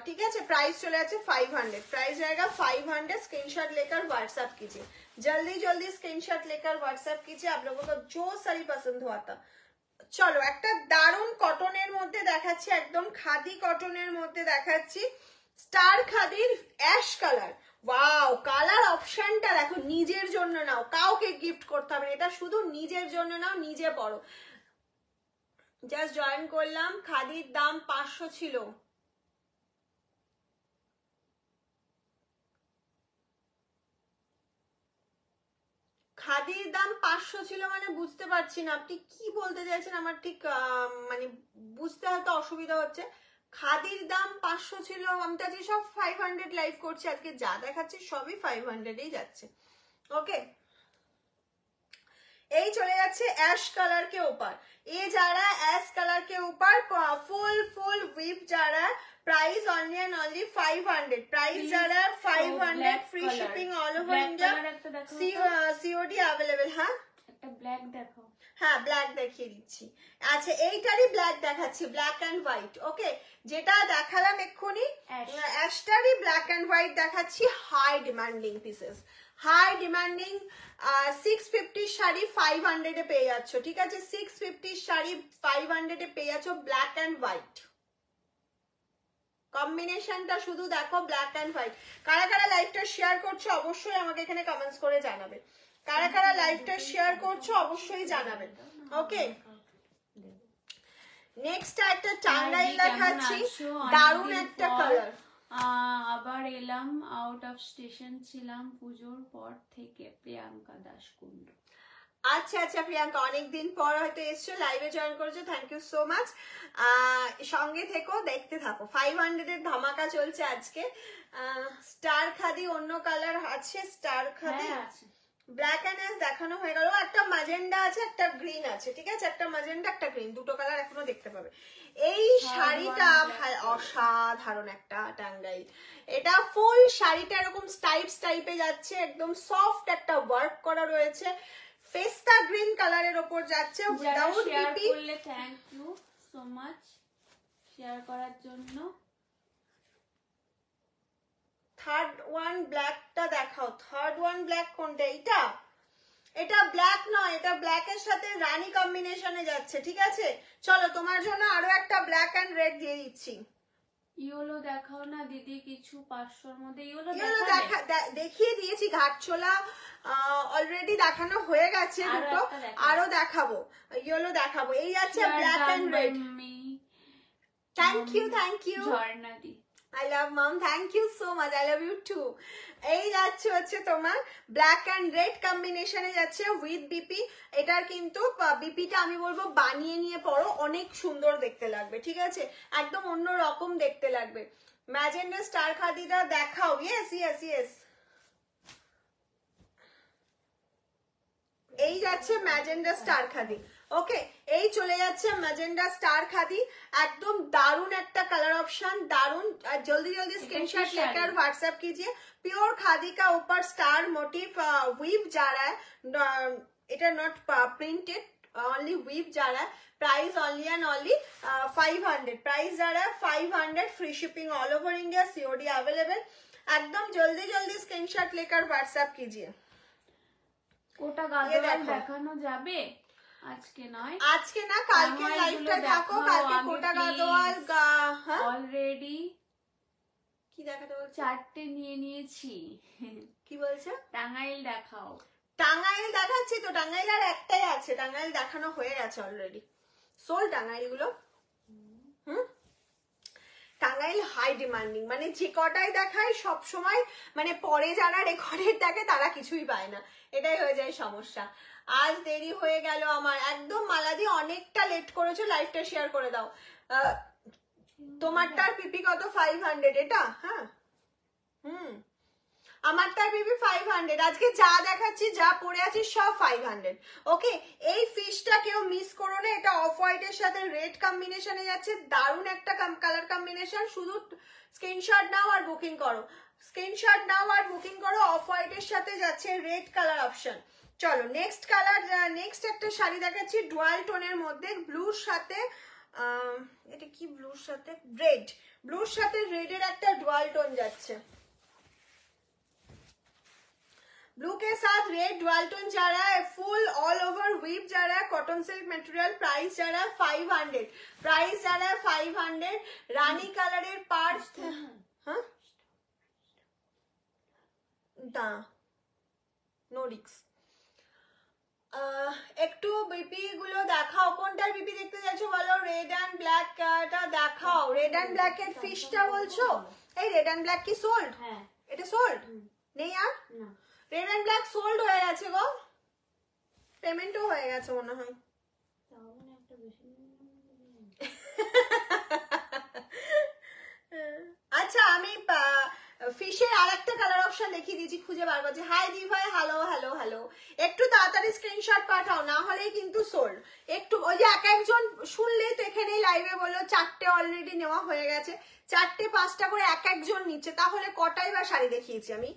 ठीक है, प्राइस चले जाए 500, प्राइस रहेगा 500। स्क्रीनशॉट लेकर व्हाट्सएप कीजिए, जल्दी जल्दी स्क्रीनशॉट लेकर व्हाट्सएप कीजिए आप लोगों को जो साड़ी पसंद हुआ था। চলো একটা দারুণ কটনের মধ্যে দেখাচ্ছি, একদম খাদি কটনের মধ্যে দেখাচ্ছি, স্টার খাদির অ্যাশ কালার। ওয়াও, কালার অপশনটা দেখো, নিজের জন্য নাও, কাউকে গিফট করতে হবে না, এটা শুধু নিজের জন্য নাও, নিজে পরো। জাস্ট জয়েন করলাম, খাদির দাম 500 ছিল, খাদির দাম 500 ছিল মানে বুঝতে পারছি না আপনি কি বলতে চাইছেন, আমার ঠিক মানে বুঝতে হয়তো অসুবিধা হচ্ছে। খাদির দাম 500 ছিল, আমি তো আজকে সব 500 লাইভ করছি, আজকে যা দেখাচ্ছি সবই 500-এই যাচ্ছে। ওকে, এই চলে যাচ্ছে অ্যাশ কালার কে ऊपर। ये जा रहा है ऐश कलर के ऊपर फुल विप जा रहा है, price only and only 500, price जा रहा है 500, free shipping all over India, COD available. হ্যাঁ একটা ব্ল্যাক দেখাও। হ্যাঁ ব্ল্যাক দেখিয়ে দিচ্ছি। আচ্ছা এইটারই ব্ল্যাক দেখাচ্ছি, ব্ল্যাক এন্ড হোয়াইট। ওকে, যেটা দেখালাম এক্ষুনি অ্যাশটারই ব্ল্যাক এন্ড হোয়াইট দেখাচ্ছি। High demanding pieces, high demanding. 650 sari 500 এ পেয়ে যাচ্ছ, ঠিক আছে? 650 শাড়ি 500 এ পেয়ে যাচ্ছ, ব্ল্যাক এন্ড হোয়াইট কম্বিনেশনটা শুধু দেখো, ব্ল্যাক এন্ড হোয়াইট। কারা কারা লাইভটা শেয়ার করছো অবশ্যই আমাকে এখানে কমেন্টস করে জানাবে। কারা কারা লাইভটা শেয়ার করছো অবশ্যই জানাবেন। ওকে, নেক্সট একটা টাঙ্গাইল দেখাচ্ছি, দারুণ একটা কালার। আবার এলাম, আউট অফ স্টেশন ছিলাম পুজোর পর থেকে। প্রিয়াঙ্কা দাশকুন্ড। আচ্ছা আচ্ছা প্রিয়াঙ্কা, অনেকদিন পর হয়তো এসছো, লাইভে জয়েন করেছো, থ্যাংক ইউ সো মাচ। সঙ্গে থেকো, দেখতে থাকো। 500 এর ধামাকা চলছে আজকে। স্টার খাদি অন্য কালার আছে, star khadi black and ash দেখানো হয়ে গেল, একটা ম্যাজেন্ডা আছে, একটা গ্রিন আছে, ঠিক আছে? একটা ম্যাজেন্ডা একটা গ্রিন, দুটো কালার এখনো দেখতে পাবে। এই শাড়িটা অসাধারণ একটা টাঙ্গাইল। এটা ফুল শাড়িটা এরকম স্টাইপস টাইপে যাচ্ছে, একদম সফট একটা ওয়ার্ক করা রয়েছে, পেস্তা গ্রিন কালারের উপর যাচ্ছে, without BP. Thank you so much share করার জন্য। থার্ড ওয়ান ব্ল্যাকটা দেখাও, থার্ড ওয়ান ব্ল্যাক কোনটা? এইটা? এটা ব্ল্যাক নয়, এটা ব্ল্যাকের সাথে রানী কম্বিনেশনে যাচ্ছে, ঠিক আছে? চলো তোমার জন্য আরো একটা ব্ল্যাক এন্ড রেড দিয়ে দিচ্ছি। ইয়েলো দেখাও না দিদি, কিছু 500-র মধ্যে ইয়েলো দেখিয়ে দিয়েছি, ঘাটছোলা অলরেডি দেখানো হয়ে গেছে, দুটো আরো দেখাবো, ইয়েলো দেখাবো। এই যাচ্ছে black and red. Thank you, thank you ঝর্ণাদি। I love mom, thank you so much, I love you too. এই যাচ্ছে হচ্ছে তোমার ব্ল্যাক এন্ড রেড কম্বিনেশনে যাচ্ছে উইথ বিপি। এটার কিন্তু বিপিটা আমি বলবো বানিয়ে নিয়ে পরো, অনেক সুন্দর দেখতে লাগবে, ঠিক আছে? একদম অন্য রকম দেখতে লাগবে। ম্যাজেন্ডা স্টার খাদিটা দেখাও। ইয়েস ইয়েস ইয়েস, এই যাচ্ছে ম্যাজেন্ডা স্টার খাদি। ওকে, এই চলে যাচ্ছে ম্যাজেন্ডা স্টার খাদি, একদম দারুন একটা কালার ऑप्शन, दारुण। जल्दी जल्दी स्क्रीनशॉट लेकर व्हाट्सएप कीजिए। प्योर खादी का ऊपर स्टार मोटिव वीव जा रहा है, it are not printed, only weave जा रहा है। Price only and only 500, price जा रहा है 500, free shipping all over India, COD available. एकदम जल्दी जल्दी स्क्रीनशॉट लेकर व्हाट्सएप कीजिए। কোটা গাদোয়াল দেখানো যাবে? আজকে নয়, আজকে না, কালকে লাইভটা থাকো, কালকে কোটা গাদোয়াল। হ্যাঁ অলরেডি কি দেখাতে বলছো? 4টে নিয়ে নিয়েছি। কি বলছো? টাঙ্গাইল দেখাও। টাঙ্গাইল দেখাচ্ছি তো, টাঙ্গাইল আর একটাই আছে, টাঙ্গাইল দেখানো হয়ে গেছে অলরেডি, সোল টাঙ্গাইল গুলো। টাঙ্গাইল হাই ডিমান্ডিং, মানে যে কটাই দেখায় সব সময়, মানে পরে যারা রেকর্ডেড দেখে তারা কিছুই পায় না, এটাই হয়ে যায় সমস্যা। আজ দেরি হয়ে গেল আমার, একদম মালাদি অনেকটা লেট করেছো, লাইভটা শেয়ার করে দাও। তোমারটার পিপি কত? 500 এটা? হ্যাঁ আমারটার পিপি 500। আজকে যা দেখাচ্ছি, যা পরে আছি সব 500। ওকে, এই ফিশটা কেউ মিস করো না, এটা অফ হোয়াইটের সাথে রেড কম্বিনেশনে যাচ্ছে, দারুণ একটা কালার কম্বিনেশন। শুধু স্ক্রিনশট নাও আর বুকিং করো, স্ক্রিনশট নাও আর বুকিং করো। অফ হোয়াইটের সাথে যাচ্ছে রেড কালার অপশন। চলো নেক্সট কালার, নেক্সট একটা শাড়ি দেখাচ্ছি ডুয়াল টোনের মধ্যে, ব্লুর সাথে এটা কি, ব্লুর সাথে রেড, ব্লুর সাথে রেডের একটা ডুয়াল টোন যাচ্ছে। ब्लू के साथ रेड डुअल टोन जा रहा है, फुल ऑल ओवर वीव जा रहा है, कॉटन सिल्क मटेरियल। प्राइस जा रहा है 500, प्राइस जा रहा है 500। रानी कलर पार्ट, हाँ नो रिक्स। একটু বিপি গুলো দেখাও, কোনটার বিপি দেখতে যাচ্ছো বলো? রেড এন্ড ব্ল্যাক টা দেখাও। রেড এন্ড ব্ল্যাক এর ফিশটা বলছো? এই রেড এন্ড ব্ল্যাক কি সোল্ড? হ্যাঁ এটা সোল্ড নেই আর না, রেড এন্ড ব্ল্যাক সোল্ড হয়ে গেছে গো। পেমেন্টও হয়ে গেছে মনে হয়। আচ্ছা আমি ফিশের আর একটা কালার অপশন দেখিয়ে দিয়েছি, খুঁজে বার করছি। হাই দি ভাই, হ্যালো হ্যালো হ্যালো, একটু তাড়াতাড়ি স্ক্রিনশট পাঠাও, না হলেই কিন্তু সোল্ড। একটু ওই যে এক একজন শুনলেই তো এখানে লাইভে বললো 4টে অলরেডি নেওয়া হয়ে গেছে, 4টে 5টা করে এক একজন নিচ্ছে, তাহলে কটাই বা শাড়ি দেখিয়েছি আমি।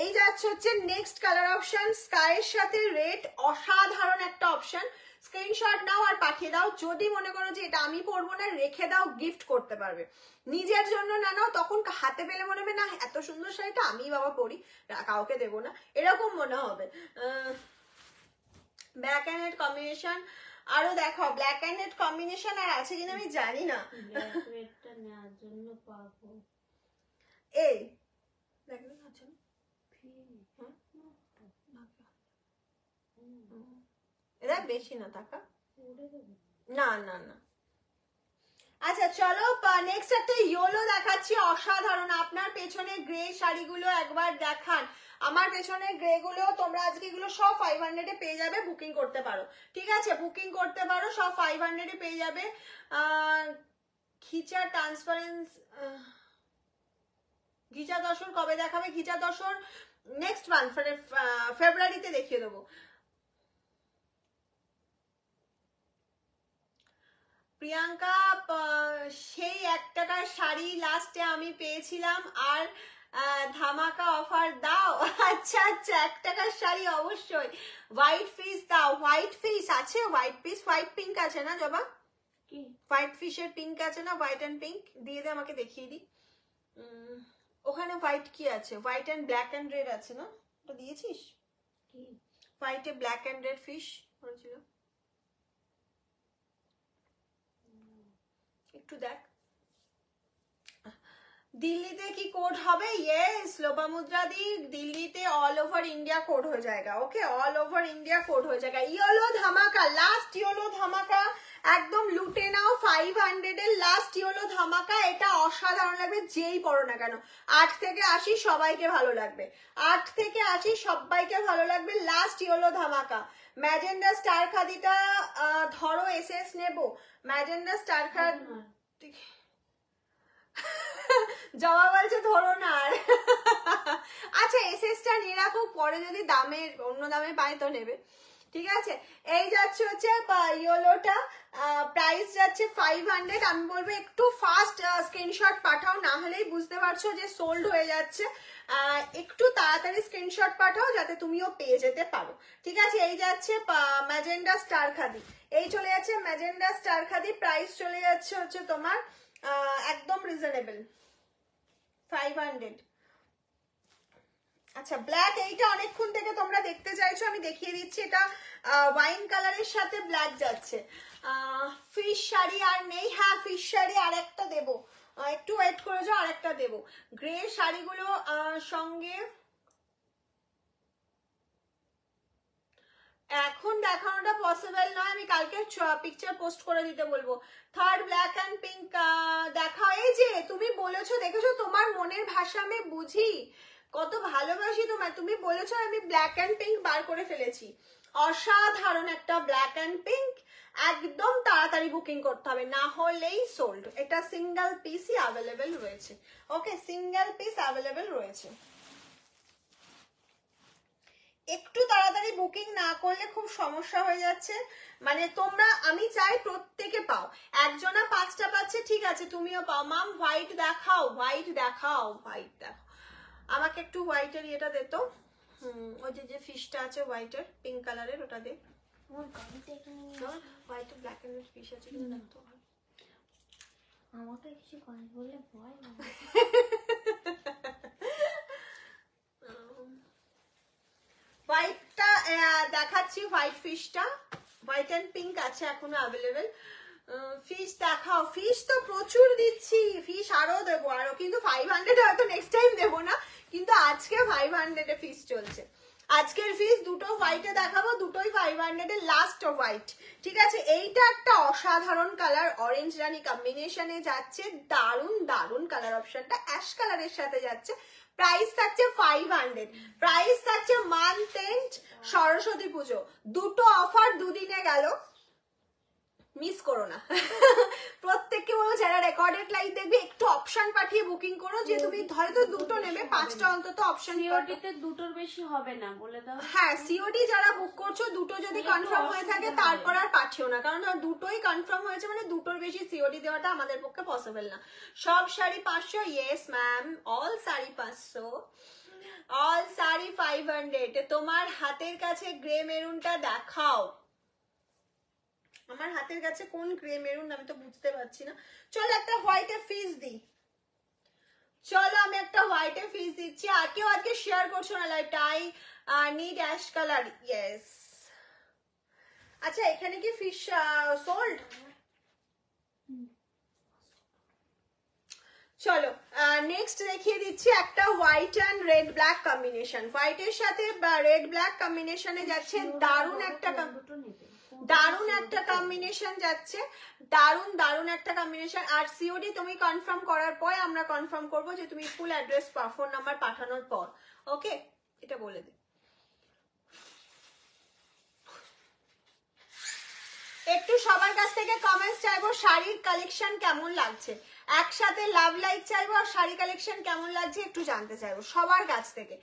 এই যাচ্ছে হচ্ছে নেক্সট কালার অপশন, স্কাইয়ের সাথে রেড, অসাধারণ একটা অপশন। স্ক্রিনশট নাও আর পাঠিয়ে দাও। যদি মনে করো যে এটা আমি পরবো না, রেখে দাও, গিফট করতে পারবে। নিজের জন্য না নাও, তখন হাতে পেলে মনে হবে না এত সুন্দর শাড়িটা আমি বাবা পরি, কাউকে দেবো না, এরকম মনে হবে। ব্ল্যাক অ্যান্ড রেড কম্বিনেশন আরো দেখাও। ব্ল্যাক অ্যান্ড রেড কম্বিনেশন আর আছে কিনা আমি জানি না। রেডটা নেওয়ার জন্য পাবো এই ব্ল্যাক রেড আছে না? এটা বেশি না টাকা, না না না। আচ্ছা চলো নেক্সট একটা ইয়েলো দেখাচ্ছি, অসাধারণ। আপনার পেছনে গ্রে শাড়িগুলো একবার দেখান। আমার পেছনে গ্রে গুলো তোমরা আজকে এগুলো সব 500 এ পেয়ে যাবে, বুকিং করতে পারো, ঠিক আছে? বুকিং করতে পারো, সব 500 এ পেয়ে যাবে। ঘিচা ট্রান্সপারেন্স, ঘিচা দশর কবে দেখাবে? ঘিচা দশর নেক্সট মান্থ, ফেব্রুয়ারিতে দেখিয়ে দেবো। প্রিয়াঙ্কা, সেই 1 টাকার শাড়ি লাস্টে আমি পেয়েছিলাম, আর ধামাকা অফার দাও। আচ্ছা আচ্ছা, 1 টাকার শাড়ি অবশ্যই। হোয়াইট ফিশ দাও। হোয়াইট ফিশ আছে, হোয়াইট ফিশ, হোয়াইট পিঙ্ক আছে না জবা? কি হোয়াইট ফিশের পিঙ্ক আছে না? হোয়াইট অ্যান্ড পিঙ্ক দিয়ে দে, আমাকে দেখিয়ে দি। ওখানে হোয়াইট কি আছে? White and black and red আছে না? ওটা দিয়েছিস? কি হোয়াইটে ব্ল্যাক অ্যান্ড রেড ফিশ হয়েছিল, একটু দেখ। দিল্লিতে কি কোড হবে? ইয়েস লোপামুদ্রা দি, দিল্লিতে অল ওভার ইন্ডিয়া কোড হয়ে যায়গা। ওকে, অল ওভার ইন্ডিয়া কোড হয়ে যায়গা। ইয়েলো ধামাকা, লাস্ট ইয়েলো ধামাকা, একদম লুটে নাও। 500 এর লাস্ট ইয়েলো ধামাকা, এটা অসাধারণ লাগবে যেই পড়ো না কেন। 8 থেকে 80 সবাইকে ভালো লাগবে, 8 থেকে 80 সবাইকে ভালো লাগবে। লাস্ট ইয়েলো ধামাকা। ম্যাজেন্ডা স্টার খাদিটা ধরো, এসএস নেবো। ম্যাজেন্ডা স্টার খাদি জবা বলছে ধরো না আর। আচ্ছা এসএসটা নিয়ে রাখো, পরে যদি দামের অন্য দামে পায় তো নেবে, ঠিক আছে? এই যাচ্ছে হচ্ছে ইয়েলোটা, প্রাইস যাচ্ছে 500। আমি বলবো একটু ফাস্ট স্ক্রিনশট পাঠাও, না হলেই বুঝতে পারছো যে সোল্ড হয়ে যাচ্ছে। একটু তাড়াতাড়ি স্ক্রিনশট পাঠাও যাতে তুমিও পেয়ে যেতে পারো, ঠিক আছে? এই যাচ্ছে ম্যাজেন্ডা স্টার খাদি, এই চলে যাচ্ছে ম্যাজেন্ডা স্টার খাদি। প্রাইস চলে যাচ্ছে হচ্ছে তোমার একদম রিজনেবল, 500। আচ্ছা ব্ল্যাক, এইটা অনেকক্ষণ থেকে তোমরা দেখতে চাইছো, আমি দেখিয়ে দিচ্ছি। এটা ওয়াইন কালারের সাথে ব্ল্যাক যাচ্ছে। ফিশ শাড়ি আর নেই, হ্যাঁ ফিশ শাড়ি আর একটা দেবো, একটু ওয়েট করে যাও, আর একটা দেবো। গ্রে শাড়িগুলো সঙ্গে এখন দেখানোটা পসিবল নয়, আমি কালকে পিকচার পোস্ট করে দিতে বলবো। থার্ড ব্ল্যাক অ্যান্ড পিঙ্ক দেখা। এই যে তুমি বলেছো, দেখেছো, তোমার মনের ভাষা আমি বুঝি, কত ভালোবাসি তোমায়। তুমি বলেছো, আমি ব্ল্যাক অ্যান্ড পিঙ্ক বার করে ফেলেছি। অসাধারণ একটা ব্ল্যাক অ্যান্ড পিঙ্ক, একদম তাড়াতাড়ি বুকিং করতে হবে, না হলেই সোল্ড। এটা সিঙ্গেল পিসই অ্যাভেলেবেল রয়েছে, ওকে, সিঙ্গেল পিস অ্যাভেলেবেল রয়েছে। একটু তাড়াতাড়ি বুকিং না করলে খুব সমস্যা হয়ে যাচ্ছে। মানে তোমরা, আমি চাই প্রত্যেকে পাও। একজনা 5টা পাচ্ছে, ঠিক আছে, তুমিও পাও। মাম হোয়াইট দেখাও, হোয়াইট দেখাও, হোয়াইট দেখাও। আমাকে একটু হোয়াইটের ইয়েটা দে তো। ওই যে ফিশটা আছে হোয়াইটের, পিঙ্ক কালারের, ওটা দে। হোয়াইট ব্ল্যাক এন্ড ফিশ আছে কিনা দেখতে হবে। আমাকে কিছু কাজ বললে ভয় লাগে। হোয়াইটটা দেখাচ্ছি, হোয়াইট ফিশটা, হোয়াইট অ্যান্ড পিঙ্ক আছে এখনো অ্যাভেলেবেল। ফিশ দেখাও। ফিশ তো প্রচুর দিচ্ছি, ফিশ আরো দেবো, আরো, কিন্তু 500 হয়তো নেক্সট টাইম দেবো না, কিন্তু আজকে 500 এ ফিশ চলছে। আজকের ফিশ দুটো হোয়াইটে দেখাবো, দুটোই 500 এর লাস্ট হোয়াইট, ঠিক আছে? এইটা একটা অসাধারণ কালার, অরেঞ্জ রানী কম্বিনেশনে যাচ্ছে, দারুন দারুন কালার অপশনটা, অ্যাশ কালারের সাথে যাচ্ছে। প্রাইস থাকছে 500, প্রাইস থাকছে মান্থ এন্ড সরস্বতী পুজো, দুটো অফার দুদিনে গেল, মিস করো না। প্রত্যেককে বলবো যারা রেকর্ডেড লাইভ দেখবে একটু অপশন পাঠিয়ে বুকিং করো, যে তুমি হয়তো দুটো নেবে, 5টা অন্তত অপশন। সিওডিতে দুটোর বেশি হবে না বলে দাও। হ্যাঁ, সিওডি যারা বুক করছো দুটো যদি কনফার্ম হয়ে থাকে তারপর আর পাঠিও না, কারণ দুটোই কনফার্ম হয়েছে মানে দুটোর বেশি সিওডি দেওয়াটা আমাদের পক্ষে পসিবল না। সব sari 500, yes ma'am, all sari 500, all sari 500। তোমার হাতের কাছে গ্রে মেরুনটা দেখাও। আমার হাতের কাছে কোন গ্রে মেরুন আমি তো বুঝতে পারছি না। চলো একটা হোয়াইটে ফিস দিই, চলো আমি একটা হোয়াইটে ফিস দিচ্ছি। আর কেউ আজকে শেয়ার করছো না লাইভটা? I need ash colour, yes. আচ্ছা এখানে কি ফিশ সোল্ড? চলো নেক্সট দেখিয়ে দিচ্ছি একটা white and red black combination. হোয়াইটের সাথে রেড ব্ল্যাক কম্বিনেশনে যাচ্ছে দারুণ একটা, দারুণ একটা কম্বিনেশন যাচ্ছে, দারুণ দারুণ একটা কম্বিনেশন। আর সিওডি তুমি কনফার্ম করার পর আমরা কনফার্ম করবো যে তুমি ফুল অ্যাড্রেস ফোন নাম্বার পাঠানোর পর, ওকে? এটা বলে দিই। একটু সবার কাছ থেকে কমেন্টস চাইবো, শাড়ির কালেকশন কেমন লাগছে, একসাথে লাভ লাইক চাইবো, আর শাড়ি কালেকশন কেমন লাগছে একটু জানতে চাইবো সবার কাছ থেকে।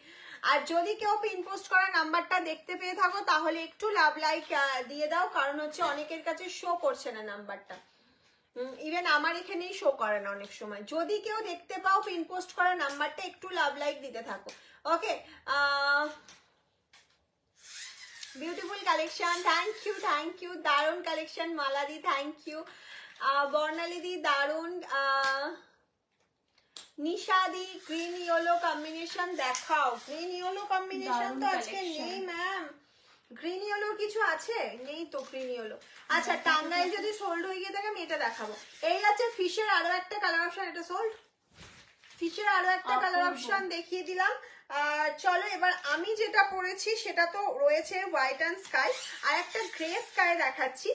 আর যদি কেউ পিন পোস্ট করা নাম্বারটা দেখতে পেয়ে থাকো তাহলে একটু লাভ লাইক দিয়ে দাও, কারণ হচ্ছে অনেকের কাছে শো করছে না নাম্বারটা, ইভেন আমার এখানেই শো করে না অনেক সময়। যদি কেউ দেখতে পাও পিন পোস্ট করা নাম্বারটা একটু লাভ লাইক দিতে থাকো, ওকে? বিউটিফুল কালেকশন, থ্যাংক ইউ, দারুণ কালেকশন। মালাদি থ্যাংক ইউ, বর্ণালিদি দারুণ, নিশাদি গ্রিন ইয়েলো কম্বিনেশন দেখাও। গ্রিন ইয়েলো কম্বিনেশন তো আজকে নেই ম্যাম, গ্রিন ইয়েলোর কিছু আছে? নেই তো গ্রিন ইয়েলো। আচ্ছা টাঙ্গাইল যদি সোল্ড হয়ে গিয়ে থাকে আমি এটা দেখাবো। এই আছে ফিশের আরো একটা কালার অপশন, এটা সোল্ড। ফিশের আরো একটা কালার অপশন দেখিয়ে দিলাম। চলো এবার আমি যেটা পরেছি সেটা তো রয়েছে হোয়াইট অ্যান্ড স্কাই, আর একটা গ্রে স্কাই দেখাচ্ছি,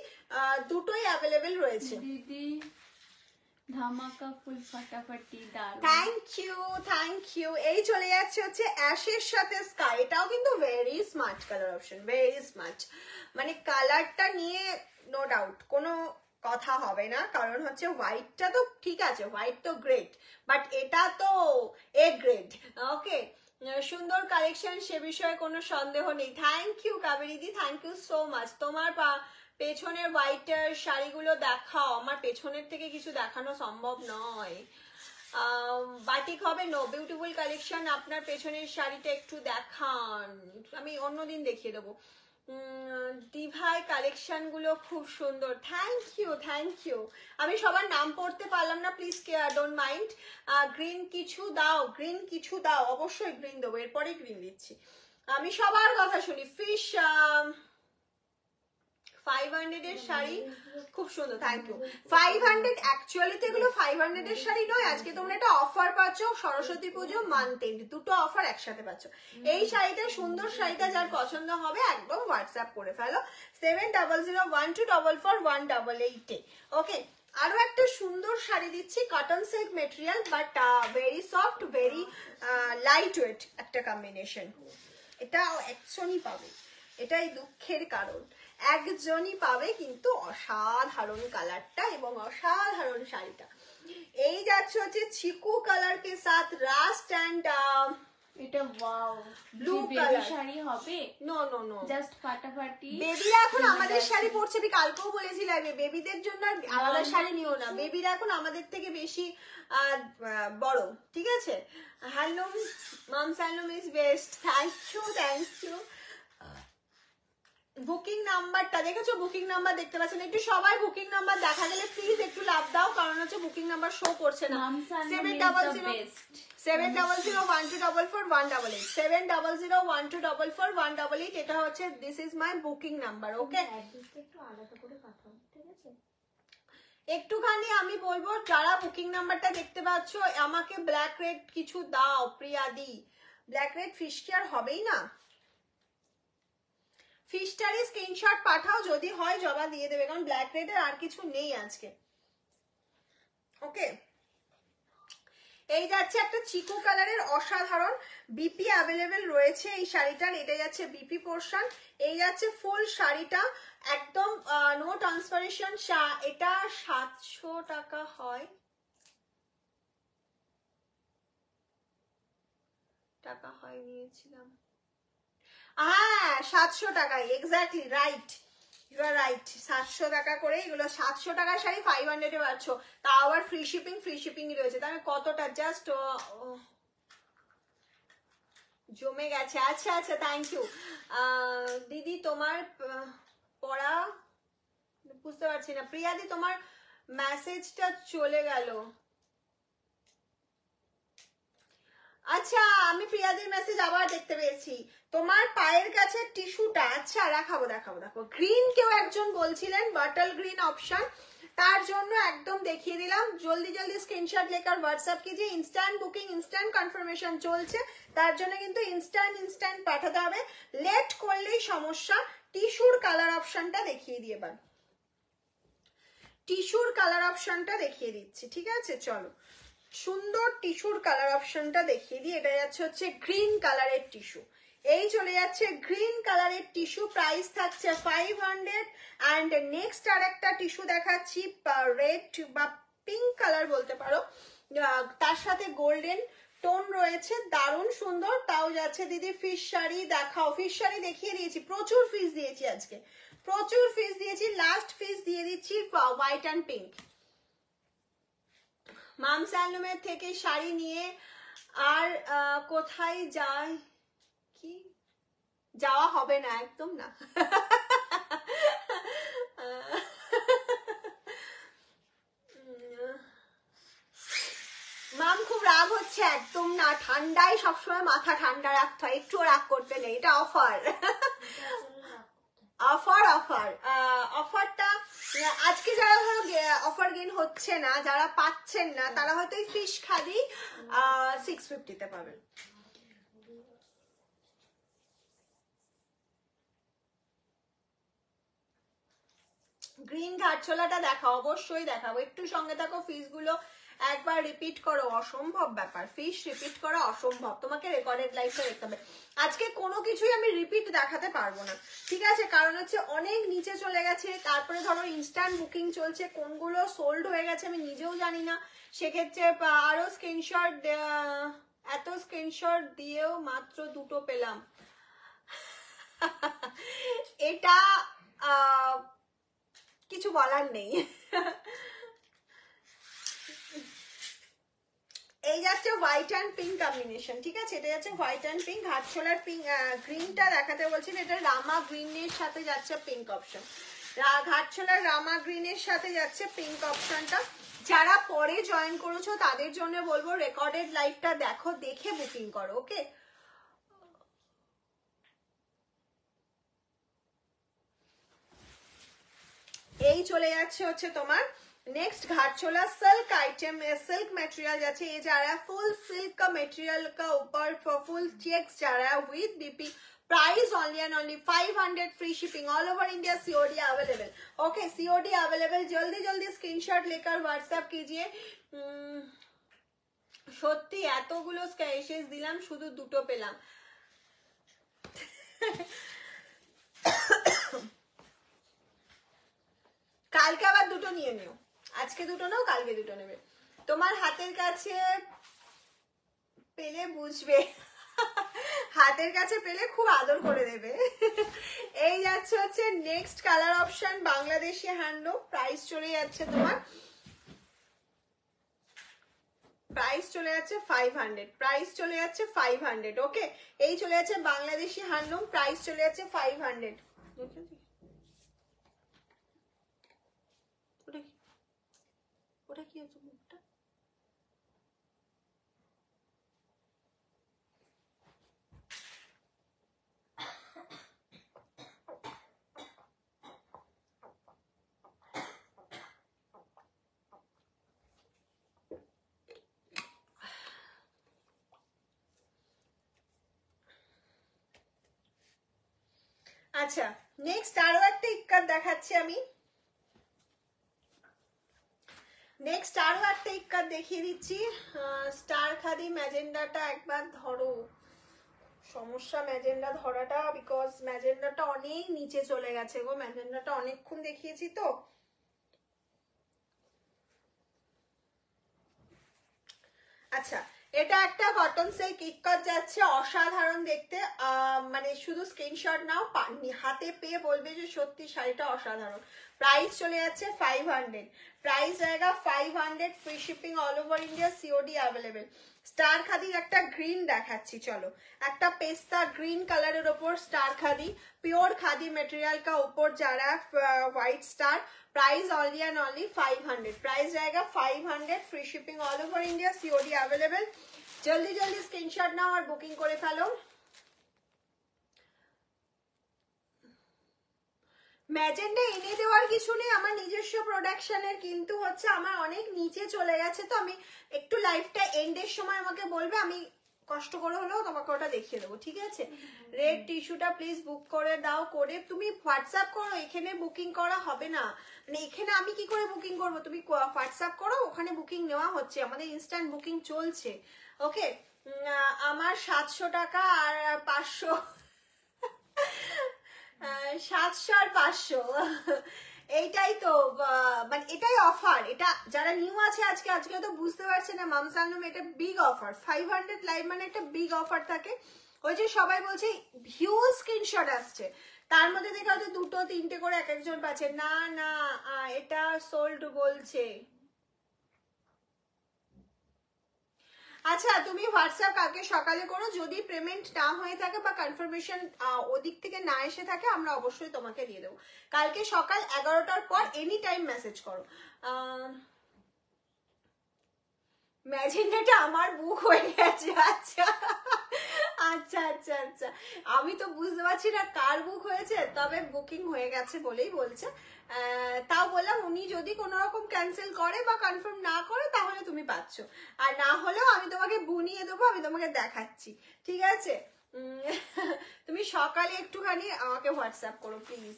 দুটোই অ্যাভেলেবেল রয়েছে। দিদি ধামাকা ফুল ফাটাফাটি, দারুণ, থ্যাংক ইউ। এই চলে যাচ্ছে হচ্ছে অ্যাশের সাথে স্কাই, এটাও কিন্তু very smart colour option, very smart. মানে কালারটা নিয়ে নো ডাউট কোনো কথা হবে না, কারণ হচ্ছে হোয়াইটটা তো ঠিক আছে, হোয়াইট তো গ্রেট, বাট এটা তো এ গ্রেড, ওকে? সুন্দর কালেকশন, সে বিষয়ে কোনো সন্দেহ নেই। থ্যাংক ইউ কাবেরিদি, থ্যাংক ইউ সো মাচ। তোমার পেছনের হোয়াইট শাড়িগুলো দেখাও, আমার পেছনের থেকে কিছু দেখানো সম্ভব নয়। বাটিক হবে, নো, বিউটিফুল কালেকশন। আপনার পেছনের শাড়িটা একটু দেখান, আমি অন্যদিন দেখিয়ে দেবো। দিভাই কালেকশন গুলো খুব সুন্দর, থ্যাংক ইউ। আমি সবার নাম পড়তে পারলাম না, প্লিজ ডোন্ট মাইন্ড। গ্রিন কিছু দাও, অবশ্যই গ্রিন দেবো, এরপরে গ্রিন দিচ্ছি। আমি সবার কথা শুনি। ফিশ 500 এর শাড়ি খুব সুন্দর, থ্যাংক ইউ। 500 অ্যাকচুয়ালি তো এগুলো 500 এর শাড়ি নয়, আজকে তোমরা একটা অফার পাচ্ছ, সরস্বতী পুজো মান্থ এন্ড, দুটো অফার একসাথে পাচ্ছ। এই শাড়িটা, সুন্দর শাড়িটা যার পছন্দ হবে একদম হোয়াটসঅ্যাপ করে ফেলো 7001244188, ওকে? আরো একটা সুন্দর শাড়ি দিচ্ছি, cotton silk material, but very soft, very light weight একটা কম্বিনেশন। এটা একজনই পাবে, এটাই দুঃখের কারণ, একজনই পাবে, কিন্তু অসাধারণ কালারটা এবং অসাধারণ শাড়িটা। এই যাচ্ছে হচ্ছে চিকু কালার কে সাথ রাস্ট অ্যান্ড এটা ওয়াও, ব্লু বেবি শাড়ি হবে। নো জাস্ট ফাটাফাটি। বেবিরা এখন আমাদের শাড়ি পরছে, আমি কালকেও বলেছি লাইভে, বেবিদের জন্য আর আলাদা শাড়ি নিও না, বেবিরা এখন আমাদের থেকে বেশি বড়, ঠিক আছে? Handloom, ma'ams handloom is best, thank you. Booking নাম্বারটা দেখেছো? বুকিং নাম্বার দেখতে পাচ্ছেন? একটু সবাই বুকিং নাম্বার দেখা গেলে প্লিজ একটু লাভ দাও, কারণ হচ্ছে বুকিং নাম্বার শো করছে না। 7001244188, 7001244188, এটা হচ্ছে this is my booking number, okay? একটুখানি আমি বলবো যারা বুকিং নাম্বারটা দেখতে পাচ্ছ আমাকে ব্ল্যাক রেড কিছু দাও, প্রিয়াদি। ব্ল্যাক রেড ফিশ কি আর হবেই না? ফিশটারই স্ক্রিনশট পাঠাও, যদি হয় জবা দিয়ে দেবে, কারণ ব্ল্যাক রেডের আর কিছু নেই আজকে, ওকে? এই যাচ্ছে একটা চিকু কালারের অসাধারণ বিপি অ্যাভেলেবেল রয়েছে এই শাড়িটার, এটা যাচ্ছে বিপি পোর্শন। এই যাচ্ছে ফুল শাড়িটা, একদম নো ট্রান্সপারেশন। এটা 700 টাকা হয়, নিয়েছিলাম। হ্যাঁ 700 টাকায়, exactly right, you are right. 700 টাকা করে এগুলো, 700 টাকার শাড়ি 500 এ পাচ্ছ, তা আবার ফ্রি শিপিং রয়েছে। তাহলে কতটা জাস্ট জমে গেছে। আচ্ছা আচ্ছা, থ্যাংক ইউ দিদি। তোমার পড়া বুঝতে পারছি না। প্রিয়াদি তোমার মেসেজটা চলে গেল। আচ্ছা, আমি প্রিয়াদির মেসেজ আবার দেখতে পেয়েছি। তোমার পায়ের কাছে টিস্যুটা, আচ্ছা দেখাবো। দেখো গ্রিন, কেউ একজন বলছিলেন বাটল গ্রিন অপশন, তার জন্য একদম দেখিয়ে দিলাম। জলদি স্ক্রিনশট লেকার হোয়াটসঅ্যাপ कीजिए। ইনস্ট্যান্ট বুকিং, ইনস্ট্যান্ট কনফার্মেশন চলছে, তার জন্য কিন্তু ইনস্ট্যান্ট পাঠাতে হবে, লেট করলেই সমস্যা। টিস্যুর কালার অপশনটা দেখিয়ে দিয়ে, এবার টিস্যুর কালার অপশনটা দেখিয়ে দিচ্ছি, ঠিক আছে? চলো, সুন্দর টিস্যুর কালার অপশনটা দেখিয়ে দিই। এটা যাচ্ছে হচ্ছে গ্রিন কালারের টিস্যু, এই চলে যাচ্ছে গ্রিন কালারের টিস্যু, প্রাইস থাকছে 500। অ্যান্ড নেক্সট আর একটা টিস্যু দেখাচ্ছি, রেড বা পিঙ্ক কালার বলতে পারো, তার সাথে গোল্ডেন টোন রয়েছে, দারুণ সুন্দর। তাও যাচ্ছে দিদি ফিশ শাড়ি দেখাও। ফিশ শাড়ি দেখিয়ে দিয়েছি, প্রচুর ফিশ দিয়েছি আজকে, প্রচুর ফিশ দিয়েছি। লাস্ট ফিশ দিয়ে দিচ্ছি হোয়াইট অ্যান্ড পিঙ্ক। মাম স্যান্ডলুমের থেকে শাড়ি নিয়ে আর কোথায় যায় কি যাওয়া হবে না, একদম না। মাম খুব রাগ হচ্ছে, একদম না, ঠান্ডায় সবসময় মাথা ঠান্ডা রাখতে হয়, একটু রাগ করতে নেই, এটা অফার। অফারটা আজকে যারা ধরো অফার গেইন হচ্ছে না, যারা পাচ্ছেন না, তারা হয়তো এই ফিশ খাদি 650 পাবেন। গ্রিন ঘাটছোলাটা দেখাও, অবশ্যই দেখাবো, একটু সঙ্গে থাকো। ফিশ গুলো একবার রিপিট করো, অসম্ভব ব্যাপার, ফিশ রিপিট করা অসম্ভব, তোমাকে রেকর্ডেড লাইফে দেখতে হবে। আজকে কোনো কিছুই আমি রিপিট দেখাতে পারবো না, ঠিক আছে? কারণ হচ্ছে অনেক নিচে চলে গেছে, তারপরে ধরো ইনস্ট্যান্ট বুকিং চলছে, কোনগুলো সোল্ড হয়ে গেছে আমি নিজেও জানি না, সেক্ষেত্রে আরো স্ক্রিনশট, এত স্ক্রিনশট দিয়েও মাত্র 2টো পেলাম। এটা কিছু বলার নেই। এই যাচ্ছে হোয়াইট অ্যান্ড পিঙ্ক কম্বিনেশন, ঠিক আছে? এটা যাচ্ছে হোয়াইট অ্যান্ড পিঙ্ক, ঘাটছোলার পিঙ্ক গ্রিনটা দেখাতে বলছি, এটা রামা গ্রিনের সাথে যাচ্ছে পিঙ্ক অপশন, ঘাটছোলার রামা গ্রিনের সাথে যাচ্ছে পিঙ্ক অপশনটা। যারা পরে জয়েন করেছো তাদের জন্য বলবো রেকর্ডেড লাইভটা দেখো, দেখে বুকিং করো, ওকে? এই চলে যাচ্ছে হচ্ছে তোমার नेक्स्ट घाटचोला सिल्क आइटम में सिल्क मटेरियल जाचे, ये जा रहा है फुल सिल्क का मटेरियल का ऊपर फुल चेक्स जा रहा है with BP, price only and only 500, free shipping all over India, COD available. Okay, COD available, जल्दी स्क्रीनशॉट लेकर व्हाट्सएप कीजिए। সত্যি এতগুলো স্ক্যাশেস দিলাম, শুধু 2টো পেলাম। কালকে আবার 2টো নিয়ে নিও, আজকে 2টো নাও, কালকে 2টো নেবে। তোমার হাতের কাছে পেলে বুঝবে, হাতের কাছে পেলে খুব আদর করে দেবে। এই যাচ্ছে হচ্ছে next colour option, Bangladeshi handloom, price চলে যাচ্ছে তোমার, প্রাইস চলে যাচ্ছে 500, প্রাইস চলে যাচ্ছে 500। ওকে, এই চলে যাচ্ছে বাংলাদেশি হ্যান্ডলুম, প্রাইস চলে যাচ্ছে 500। ওটা কি হচ্ছে মুখটা? আচ্ছা, নেক্সট আরো একটা ইক্কাত দেখাচ্ছি আমি। নেক্সট আরো একটা ইক্কাত দেখিয়ে দিচ্ছি। স্টার খাদি ম্যাজেন্ডাটা একবার ধরো। সমস্যা ম্যাজেন্ডা ধরাটা, বিকজ ম্যাজেন্ডাটা অনেক নিচে চলে গেছে গো, ম্যাজেন্ডাটা অনেকক্ষণ দেখিয়েছি তো। আচ্ছা, এটা একটা কটন সিল্ক ইক্কত যাচ্ছে, অসাধারণ দেখতে। মানে শুধু স্ক্রিনশট নাও, হাতে পেয়ে বলবে যে সত্যি শাড়িটা অসাধারণ। প্রাইস চলে যাচ্ছে 500, প্রাইস জায়গা 500, free shipping all over India, COD available. Star খাদির একটা গ্রিন দেখাচ্ছি, চলো। একটা পেস্তা গ্রিন কালারের ওপর star khadi, pure khadi material का ऊपर जा रहा है white star. Price only and only 500, price जाएगा 500, free shipping all over India, COD available. जल्दी जल्दी स्क्रीनशॉट नाও আর বুকিং করে ফেলো। ম্যাজেন্ডা এনে দেওয়ার কিছু নেই, আমার নিজস্ব প্রোডাকশনের, কিন্তু হচ্ছে আমার অনেক নিচে চলে গেছে, তো আমি একটু লাইফটা এন্ডের সময় আমাকে বলবে, আমি কষ্ট করে হলেও তোমাকে ওটা দেখিয়ে দেবো, ঠিক আছে? রেড টিস্যুটা প্লিজ বুক করে দাও, করে তুমি হোয়াটসঅ্যাপ করো, এখানে বুকিং করা হবে না। মানে এখানে আমি কি করে বুকিং করব, তুমি হোয়াটসঅ্যাপ করো, ওখানে বুকিং নেওয়া হচ্ছে, আমাদের ইনস্ট্যান্ট বুকিং চলছে। ওকে, আমার 700 টাকা আর 500, 700 আর 500, এইটাই তো, মানে এটাই অফার। এটা যারা নিউ আছে আজকে তো বুঝতে পারছে না, মামসালনুম এটা বিগ অফার। 500 লাইভ মানে একটা বিগ অফার থাকে। ওই যে সবাই বলছে হিউজ স্ক্রিনশট আসছে, তার মধ্যে দেখে হয়তো 2-3টে করে এক একজন পাচ্ছে। না না, এটা সোল্ড বলছে। আচ্ছা, তুমি হোয়াটসঅ্যাপ কালকে সকালে করো, যদি পেমেন্ট না হয়ে থাকে বা কনফার্মেশন ওদিক থেকে না এসে থাকে, আমরা অবশ্যই তোমাকে দিয়ে দেবো। কালকে সকাল 11টার পর এনি টাইম মেসেজ করো। ম্যাজেন্ডাটা আমার বুক হয়ে গেছে। আচ্ছা আচ্ছা আচ্ছা আচ্ছা, আমি তো বুঝতে পারছি না কার বুক হয়েছে, তবে বুকিং হয়ে গেছে বলেই বলছে। তাও বললাম, উনি যদি কোনো রকম ক্যান্সেল করে বা কনফার্ম না করে তাহলে তুমি পাচ্ছ, আর না হলেও আমি তোমাকে বুনিয়ে দেবো, আমি তোমাকে দেখাচ্ছি, ঠিক আছে? তুমি সকালে একটুখানি আমাকে হোয়াটসঅ্যাপ করো প্লিজ।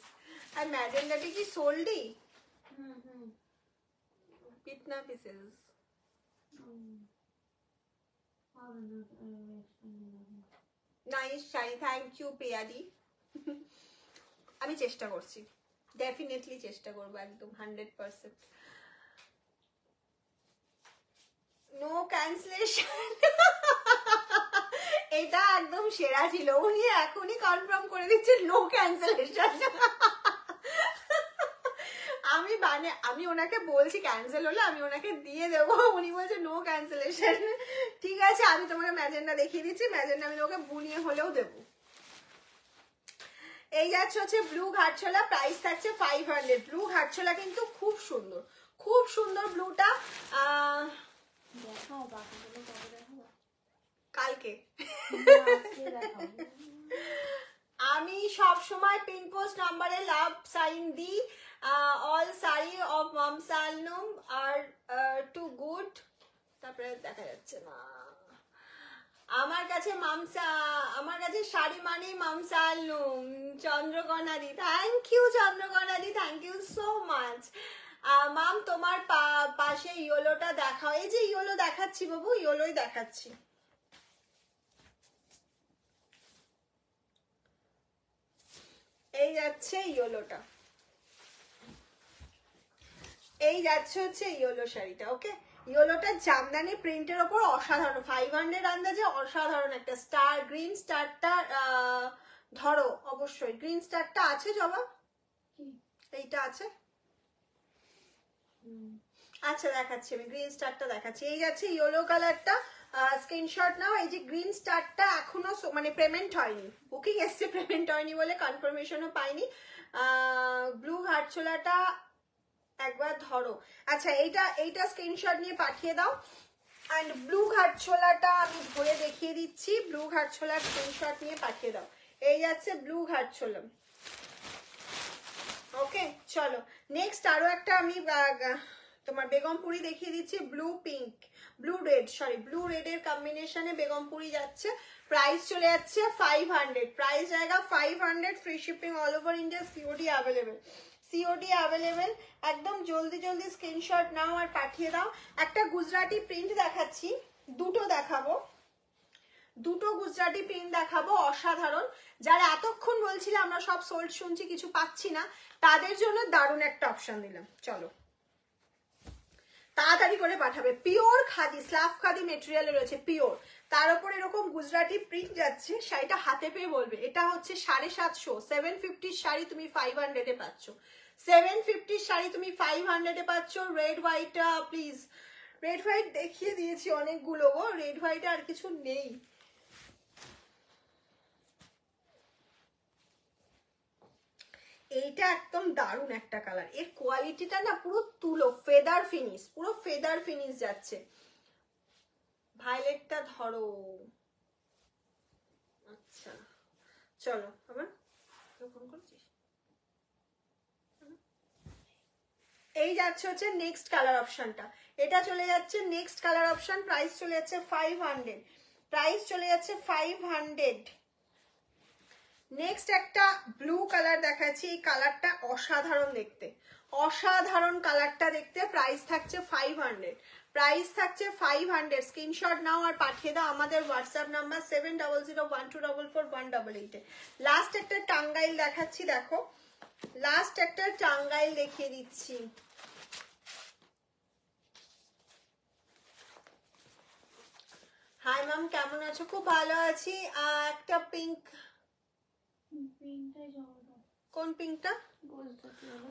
আর ম্যাজেন্ডাটি কি সোল্ডই? কিতনা pieces? Nice sari, thank you পেয়াদি। আমি চেষ্টা করছি, ডেফিনেটলি চেষ্টা করবো, একদম 100%। নো ক্যান্সেলেশন, এটা একদম সেরা ছিল, উনি এখনই কনফার্ম করে দিচ্ছেন নো ক্যান্সেলেশন। আমি ওনাকে বলছি ক্যান্সেল হলে আমি ওনাকে দিয়ে দেবো, উনি বলছে নো ক্যান্সেলেশন। ঠিক আছে, আমি তোমাকে ম্যাজেন্ডা দেখিয়ে দিচ্ছি, ম্যাজেন্ডা আমি তোমাকে বুনিয়ে হলেও দেবো। এই যাচ্ছে হচ্ছে ব্লু ঘাটছোলা, প্রাইস থাকছে 500। ব্লু ঘাটছোলা কিন্তু খুব সুন্দর, খুব সুন্দর ব্লুটা। কালকে আমি সব সময় পিন পোস্ট নাম্বারে লাভ সাইন দিই। অল শাড়ি অফ মামসালনুম আর টু গুড। তারপরে দেখা যাচ্ছে না, আমার কাছে শাড়ি মানে মামসালনুম। চন্দ্রকোনাদি, থ্যাংক ইউ চন্দ্রকোনাদি, thank you so much. Ma'am তোমার পাশে ইয়োলোটা দেখাও। এই যে ইয়োলো দেখাচ্ছি বাবু, ইয়োলোই দেখাচ্ছি। এই যাচ্ছে ইয়োলোটা, এই যাচ্ছে হচ্ছে ইয়োলো শাড়িটা। ওকে, ইয়োলোটা জামদানি প্রিন্টের ওপর অসাধারণ, 500 আন্দাজে অসাধারণ একটা স্টার, গ্রিন স্টারটা ধরো অবশ্যই। গ্রিন স্টারটা আছে জবা? এইটা আছে? আচ্ছা দেখাচ্ছি, আমি গ্রিন স্টারটা দেখাচ্ছি। এই যাচ্ছে ইয়েলো কালারটা, স্ক্রিনশট নাও। এই যে গ্রিন স্টারটা এখনো মানে পেমেন্ট হয়নি, বুকিং এসছে, পেমেন্ট হয়নি বলে কনফার্মেশনও পাইনি। ব্লু ঘাটছোলাটা একবার ধরো। আচ্ছা, এইটা স্ক্রিনশট নিয়ে পাঠিয়ে দাও। অ্যান্ড ব্লু ঘাটছোলাটা আমি ধরে দেখিয়ে দিচ্ছি, ব্লু ঘাটছোলার স্ক্রিনশট নিয়ে পাঠিয়ে দাও। এই যাচ্ছে ব্লু ঘাটছোলা। ওকে, চলো নেক্সট আরো একটা আমি তোমার বেগমপুরি দেখিয়ে দিচ্ছি। Blue pink, blue red, sorry blue রেডের কম্বিনেশনে বেগমপুরি যাচ্ছে। প্রাইস চলে যাচ্ছে 500, প্রাইস জায়গা 500, free shipping all over India, COD available. COD available. একদম জলদি জলদি স্ক্রিনশট নাও আর পাঠিয়ে দাও। একটা গুজরাটি প্রিন্ট দেখাচ্ছি, দুটো দেখাবো, দুটো গুজরাটি প্রিন্ট দেখাবো অসাধারণ। যারা এতক্ষণ বলছিল আমরা সব সোল্ড শুনছি কিছু পাচ্ছি না, তাদের জন্য দারুণ একটা অপশন দিলাম। চলো তাড়াতাড়ি করে পাঠাবে। পিওর খাদি, স্লাফ খাদি মেটেরিয়ালে রয়েছে পিওর, তার উপর এরকম গুজরাটি প্রিন্ট যাচ্ছে। শাড়িটা হাতে পেয়ে বলবে এটা হচ্ছে 750, 750 শাড়ি তুমি 500 পাচ্ছ, 750 শাড়ি তুমি 500 পাচ্ছ। Red white please, red white দেখিয়ে দিয়েছি অনেকগুলো গো, রেড হোয়াইট আর কিছু নেই। এইটা একদম দারুণ একটা কালার, এর কোয়ালিটিটা না পুরো তুলো, ফেদার ফিনিশ, পুরো ফেদার ফিনিশ যাচ্ছে। ভায়োলেটটা ধরো, আচ্ছা চলো আবার ফোন করছিস। এই যাচ্ছে হচ্ছে নেক্সট কালার অপশনটা, এটা চলে যাচ্ছে নেক্সট কালার অপশন। প্রাইস চলে যাচ্ছে 500, প্রাইস চলে যাচ্ছে 500। নেক্সট একটা ব্লু কালার দেখাচ্ছি, এই কালারটা অসাধারণ দেখতে, অসাধারণ কালারটা দেখতে। প্রাইস থাকছে 500, প্রাইস থাকছে 500। স্ক্রিনশট নাও আর পাঠিয়ে দাও আমাদের হোয়াটসঅ্যাপ নাম্বার 7002444188 এ। লাস্ট একটা টাঙ্গাইল দেখাচ্ছি, দেখো লাস্ট একটা টাঙ্গাইল দেখিয়ে দিচ্ছি। হাই ম্যাম, কেমন আছো? খুব ভালো আছি। একটা পিঙ্ক, কোন পিঙ্কটা?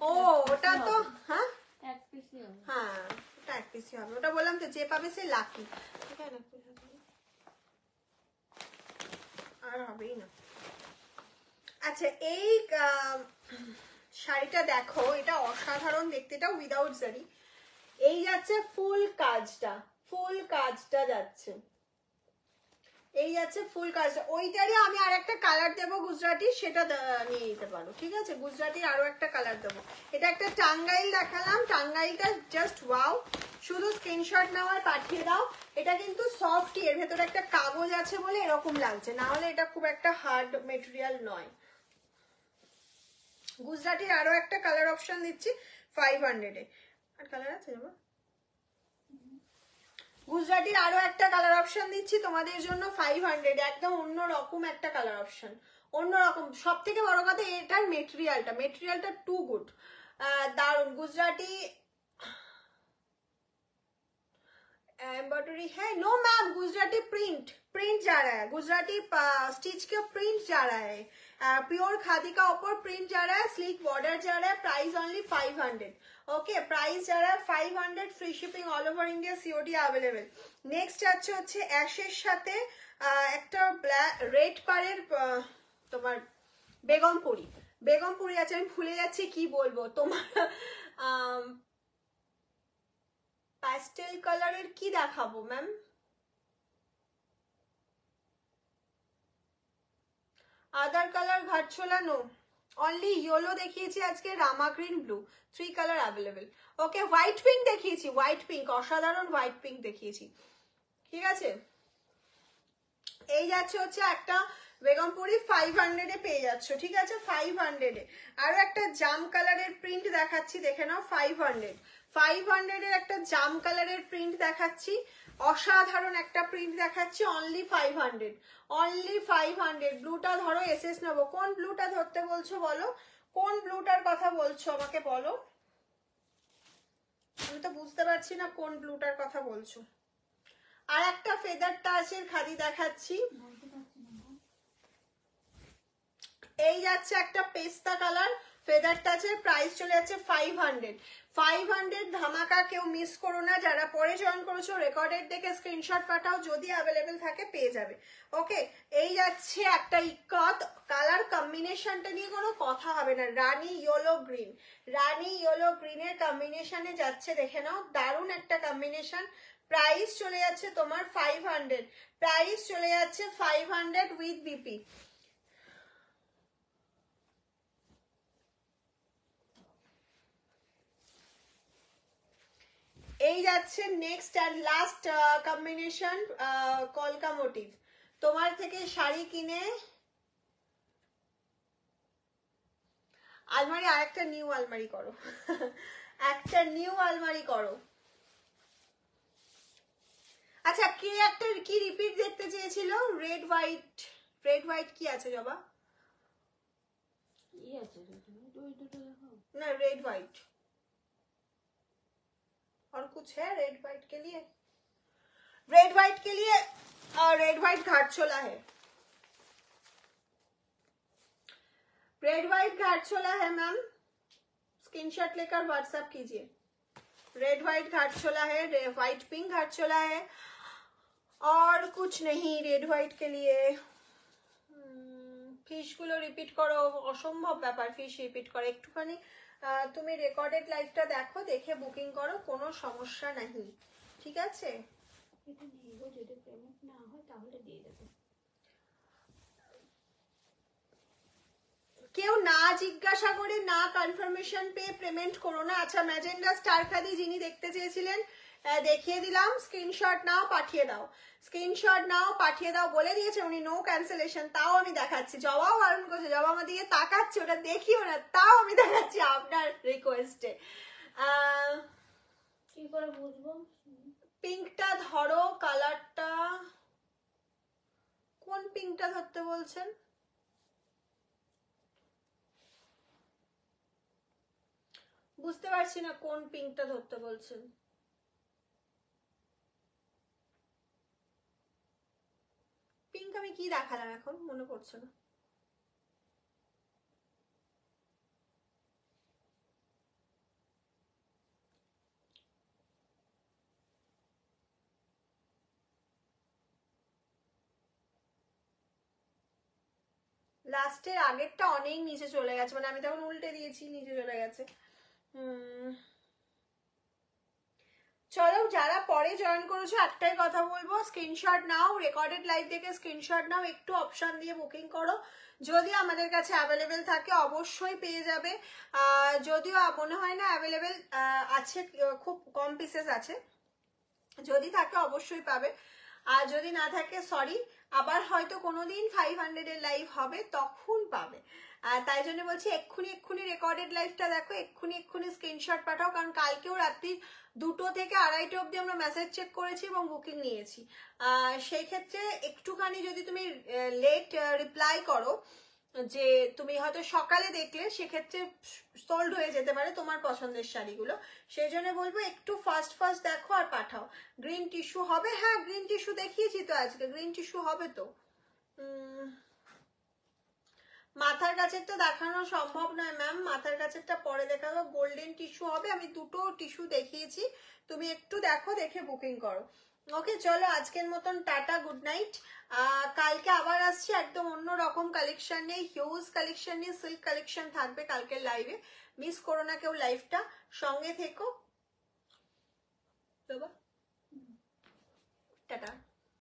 ও ওটা তো হ্যাঁ হ্যাঁ ওটা এক পিসই হবে, ওটা বললাম তো যে পাবে সে লাকি, আর হবেই না। আচ্ছা এই শাড়িটা দেখো, এটা অসাধারণ দেখতে, এটা উইদাউট জারি। এই যাচ্ছে ফুল কাজটা, ফুল কাজটা যাচ্ছে, এই যাচ্ছে ফুল কাজটা। ওইটারই আমি আর একটা কালার দেবো গুজরাটি, সেটা নিয়ে নিতে পারো, ঠিক আছে? গুজরাটির আরো একটা কালার দেবো। এটা একটা টাঙ্গাইল দেখালাম, টাঙ্গাইলটা জাস্ট ওয়াও। শুধু স্ক্রিনশট নাও আর পাঠিয়ে দাও। এটা কিন্তু সফটই, এর ভেতরে একটা কাগজ আছে বলে এরকম লাগছে, না হলে এটা খুব একটা হার্ড মেটেরিয়াল নয়। গুজরাটির আরো একটা কালার অপশন দিচ্ছি 500 এ। আর কালার আছে না? গুজরাটির আরো একটা কালার অপশন দিচ্ছি তোমাদের জন্য 500, একদম অন্যরকম একটা কালার অপশন, অন্যরকম। সব থেকে বড় কথা এটার মেটেরিয়ালটা টু গুড, দারুন। গুজরাটি एम्ब्रॉयडरी है? नो मैम, गुजराती प्रिंट जा रहा है, गुजराती स्टिच का प्रिंट जा रहा है, प्योर खादी का ऊपर प्रिंट जा रहा है, स्लीक बॉर्डर जा रहा है। प्राइस ओनली 500, ओके प्राइस जा रहा है 500, free shipping all over India, COD available. Next আছে হচ্ছে অ্যাশের সাথে একটা ব্ল্যাক রেড পাড়ের তোমার বেগমপুরি আছে, আমি ভুলে যাচ্ছি কি বলবো তোমার। প্যাস্টেল কালারের কি দেখাবো ম্যাম? আদার কালার ঘাটছোলা নো, অনলি ইয়েলো দেখিয়েছি আজকে, রামা green blue, 3 colour available. Okay white pink দেখিয়েছি, হোয়াইট পিঙ্ক অসাধারণ হোয়াইট পিঙ্ক দেখিয়েছি, ঠিক আছে? এই যাচ্ছে হচ্ছে একটা বেগমপুরি 500 এ পেয়ে যাচ্ছ, ঠিক আছে? 500 এ আরো একটা জাম কালারের প্রিন্ট দেখাচ্ছি, দেখে নাও। 500 এর একটা জাম কালারের প্রিন্ট দেখাচ্ছি, অসাধারণ একটা প্রিন্ট দেখাচ্ছি, অনলি 500, অনলি 500। ব্লুটা ধরো, এসএস নেবো। কোন ব্লুটা ধরতে বলছো বলো, কোন ব্লুটার কথা বলছো আমাকে বলো, আমি তো বুঝতে পারছি না কোন ব্লুটার কথা বলছো। আর একটা ফেদার টাচের খাদি দেখাচ্ছি, এই যাচ্ছে একটা পেস্তা কালার ফেদার টাচের, প্রাইস চলে যাচ্ছে 500, 500 ধামাকা। কেউ মিস করো না, যারা পরে জয়েন করেছো রেকর্ডেড দেখে স্ক্রিনশট পাঠাও, যদি অ্যাভেলেবেল থাকে পেয়ে যাবে। ওকে এই যাচ্ছে একটা ইকত কালার, কম্বিনেশনটা নিয়ে কোনো কথা হবে না, রানী ইয়েলো গ্রিন, রানী ইয়েলো গ্রিনের কম্বিনেশনে যাচ্ছে, দেখে নাও দারুণ একটা কম্বিনেশন। প্রাইস চলে যাচ্ছে তোমার 500, প্রাইস চলে যাচ্ছে 500 উইথ বিপি। এই যাচ্ছে নেক্সট অ্যান্ড লাস্ট কম্বিনেশন, কলকা মোটিভ। তোমার থেকে শাড়ি কিনে আলমারি আর একটা নিউ আলমারি করো একটা নিউ আলমারি করো। আচ্ছা কে একটা কি রিপিট দেখতে চেয়েছিল? রেড হোয়াইট কি আছে জবা? কি আছে ওই দুটো দেখো ना रेड वाइट और कुछ है रेड वाइट के लिए? रेड वाइट के लिए रेड वाइट घाटचोला है, रेड वाइट घाटचोला है मैम, स्क्रीनशॉट लेकर व्हाट्सएप कीजिए। रेड वाइट घाटचोला है, व्हाइट पिंक घाटचोला है और कुछ नहीं रेड वाइट के लिए। ফিশগুলো রিপিট করো, অসম্ভব ব্যাপার ফিশ রিপিট করে। একটুখানি তুমি রেকর্ডেড লাইভটা দেখো, দেখে বুকিং করো, কোনো সমস্যা নাই, ঠিক আছে? এটা নেব, যদি পেমেন্ট না হয় তাহলে দিয়ে দেবো। কেউ না জিজ্ঞাসা করে না কনফার্মেশন পেয়ে পেমেন্ট করো না। আচ্ছা ম্যাজেন্ডা স্টার খাদি যিনি দেখতে চেয়েছিলেন দেখিয়ে দিলাম, স্ক্রিনশট নাও পাঠিয়ে দাও, স্ক্রিনশট নাও পাঠিয়ে দাও, বলে দিয়েছে উনি নো ক্যান্সেলেশন, তাও আমি দেখাচ্ছি। জবাও বারণ করছে, জবা আমার দিকে তাকাচ্ছে, ওটা দেখিও না, তাও আমি দেখাচ্ছি আপনার রিকোয়েস্টে। কি করে বুঝবো? পিঙ্কটা ধরো, কালারটা কোন পিঙ্কটা ধরতে বলছেন? বুঝতে পারছি না কোন পিঙ্কটা ধরতে বলছেন। পিঙ্ক আমি কি দেখালাম এখন মনে পড়ছে না। লাস্টের আগেরটা অনেক নিচে চলে গেছে, মানে আমি তখন উল্টে দিয়েছি, নিচে চলে গেছে। চলো যারা পরে জয়েন করেছো একটাই কথা বলবো, স্ক্রিনশট নাও, রেকর্ডেড লাইভ দেখে স্ক্রিনশট নাও, একটু অপশন দিয়ে বুকিং করো। যদি আমাদের কাছে অ্যাভেলেবেল থাকে অবশ্যই পেয়ে যাবে, যদিও মনে হয় না অ্যাভেলেবেল আছে, খুব কম পিসেস আছে, যদি থাকে অবশ্যই পাবে, আর যদি না থাকে সরি, আবার হয়তো কোনোদিন 500 এর লাইভ হবে তখন পাবে। তাই জন্য বলছি এক্ষুনি রেকর্ডেড লাইভটা দেখো, এক্ষুনি স্ক্রিনশট পাঠাও, কারণ কালকেও রাত্রি 2টো থেকে 2:30 অবধি আমরা মেসেজ চেক করেছি এবং বুকিং নিয়েছি। সেই ক্ষেত্রে একটুখানি যদি তুমি লেট রিপ্লাই করো, যে তুমি হয়তো সকালে দেখলে, সেক্ষেত্রে সোল্ড হয়ে যেতে পারে তোমার পছন্দের শাড়িগুলো। সেই জন্য বলবো একটু ফাস্ট দেখো আর পাঠাও। গ্রিন টিস্যু হবে? হ্যাঁ গ্রিন টিস্যু দেখিয়েছি তো আজকে, গ্রিন টিস্যু হবে তো। মাথার কাছেরটা দেখানো সম্ভব নয় ম্যাম, মাথার কাছেরটা পরে দেখাবো। গোল্ডেন টিস্যু হবে, আমি 2টো টিস্যু দেখিয়েছি, তুমি একটু দেখো, দেখে বুকিং করো। ওকে চলো আজকের মতন টাটা, গুড নাইট। কালকে আবার আসছি একদম অন্য রকম কালেকশন নিয়ে, হিউজ কালেকশন নিয়ে, সিল্ক কালেকশন থাকবে কালকের লাইভে, মিস করো না কেউ লাইভটা, সঙ্গে থেকো।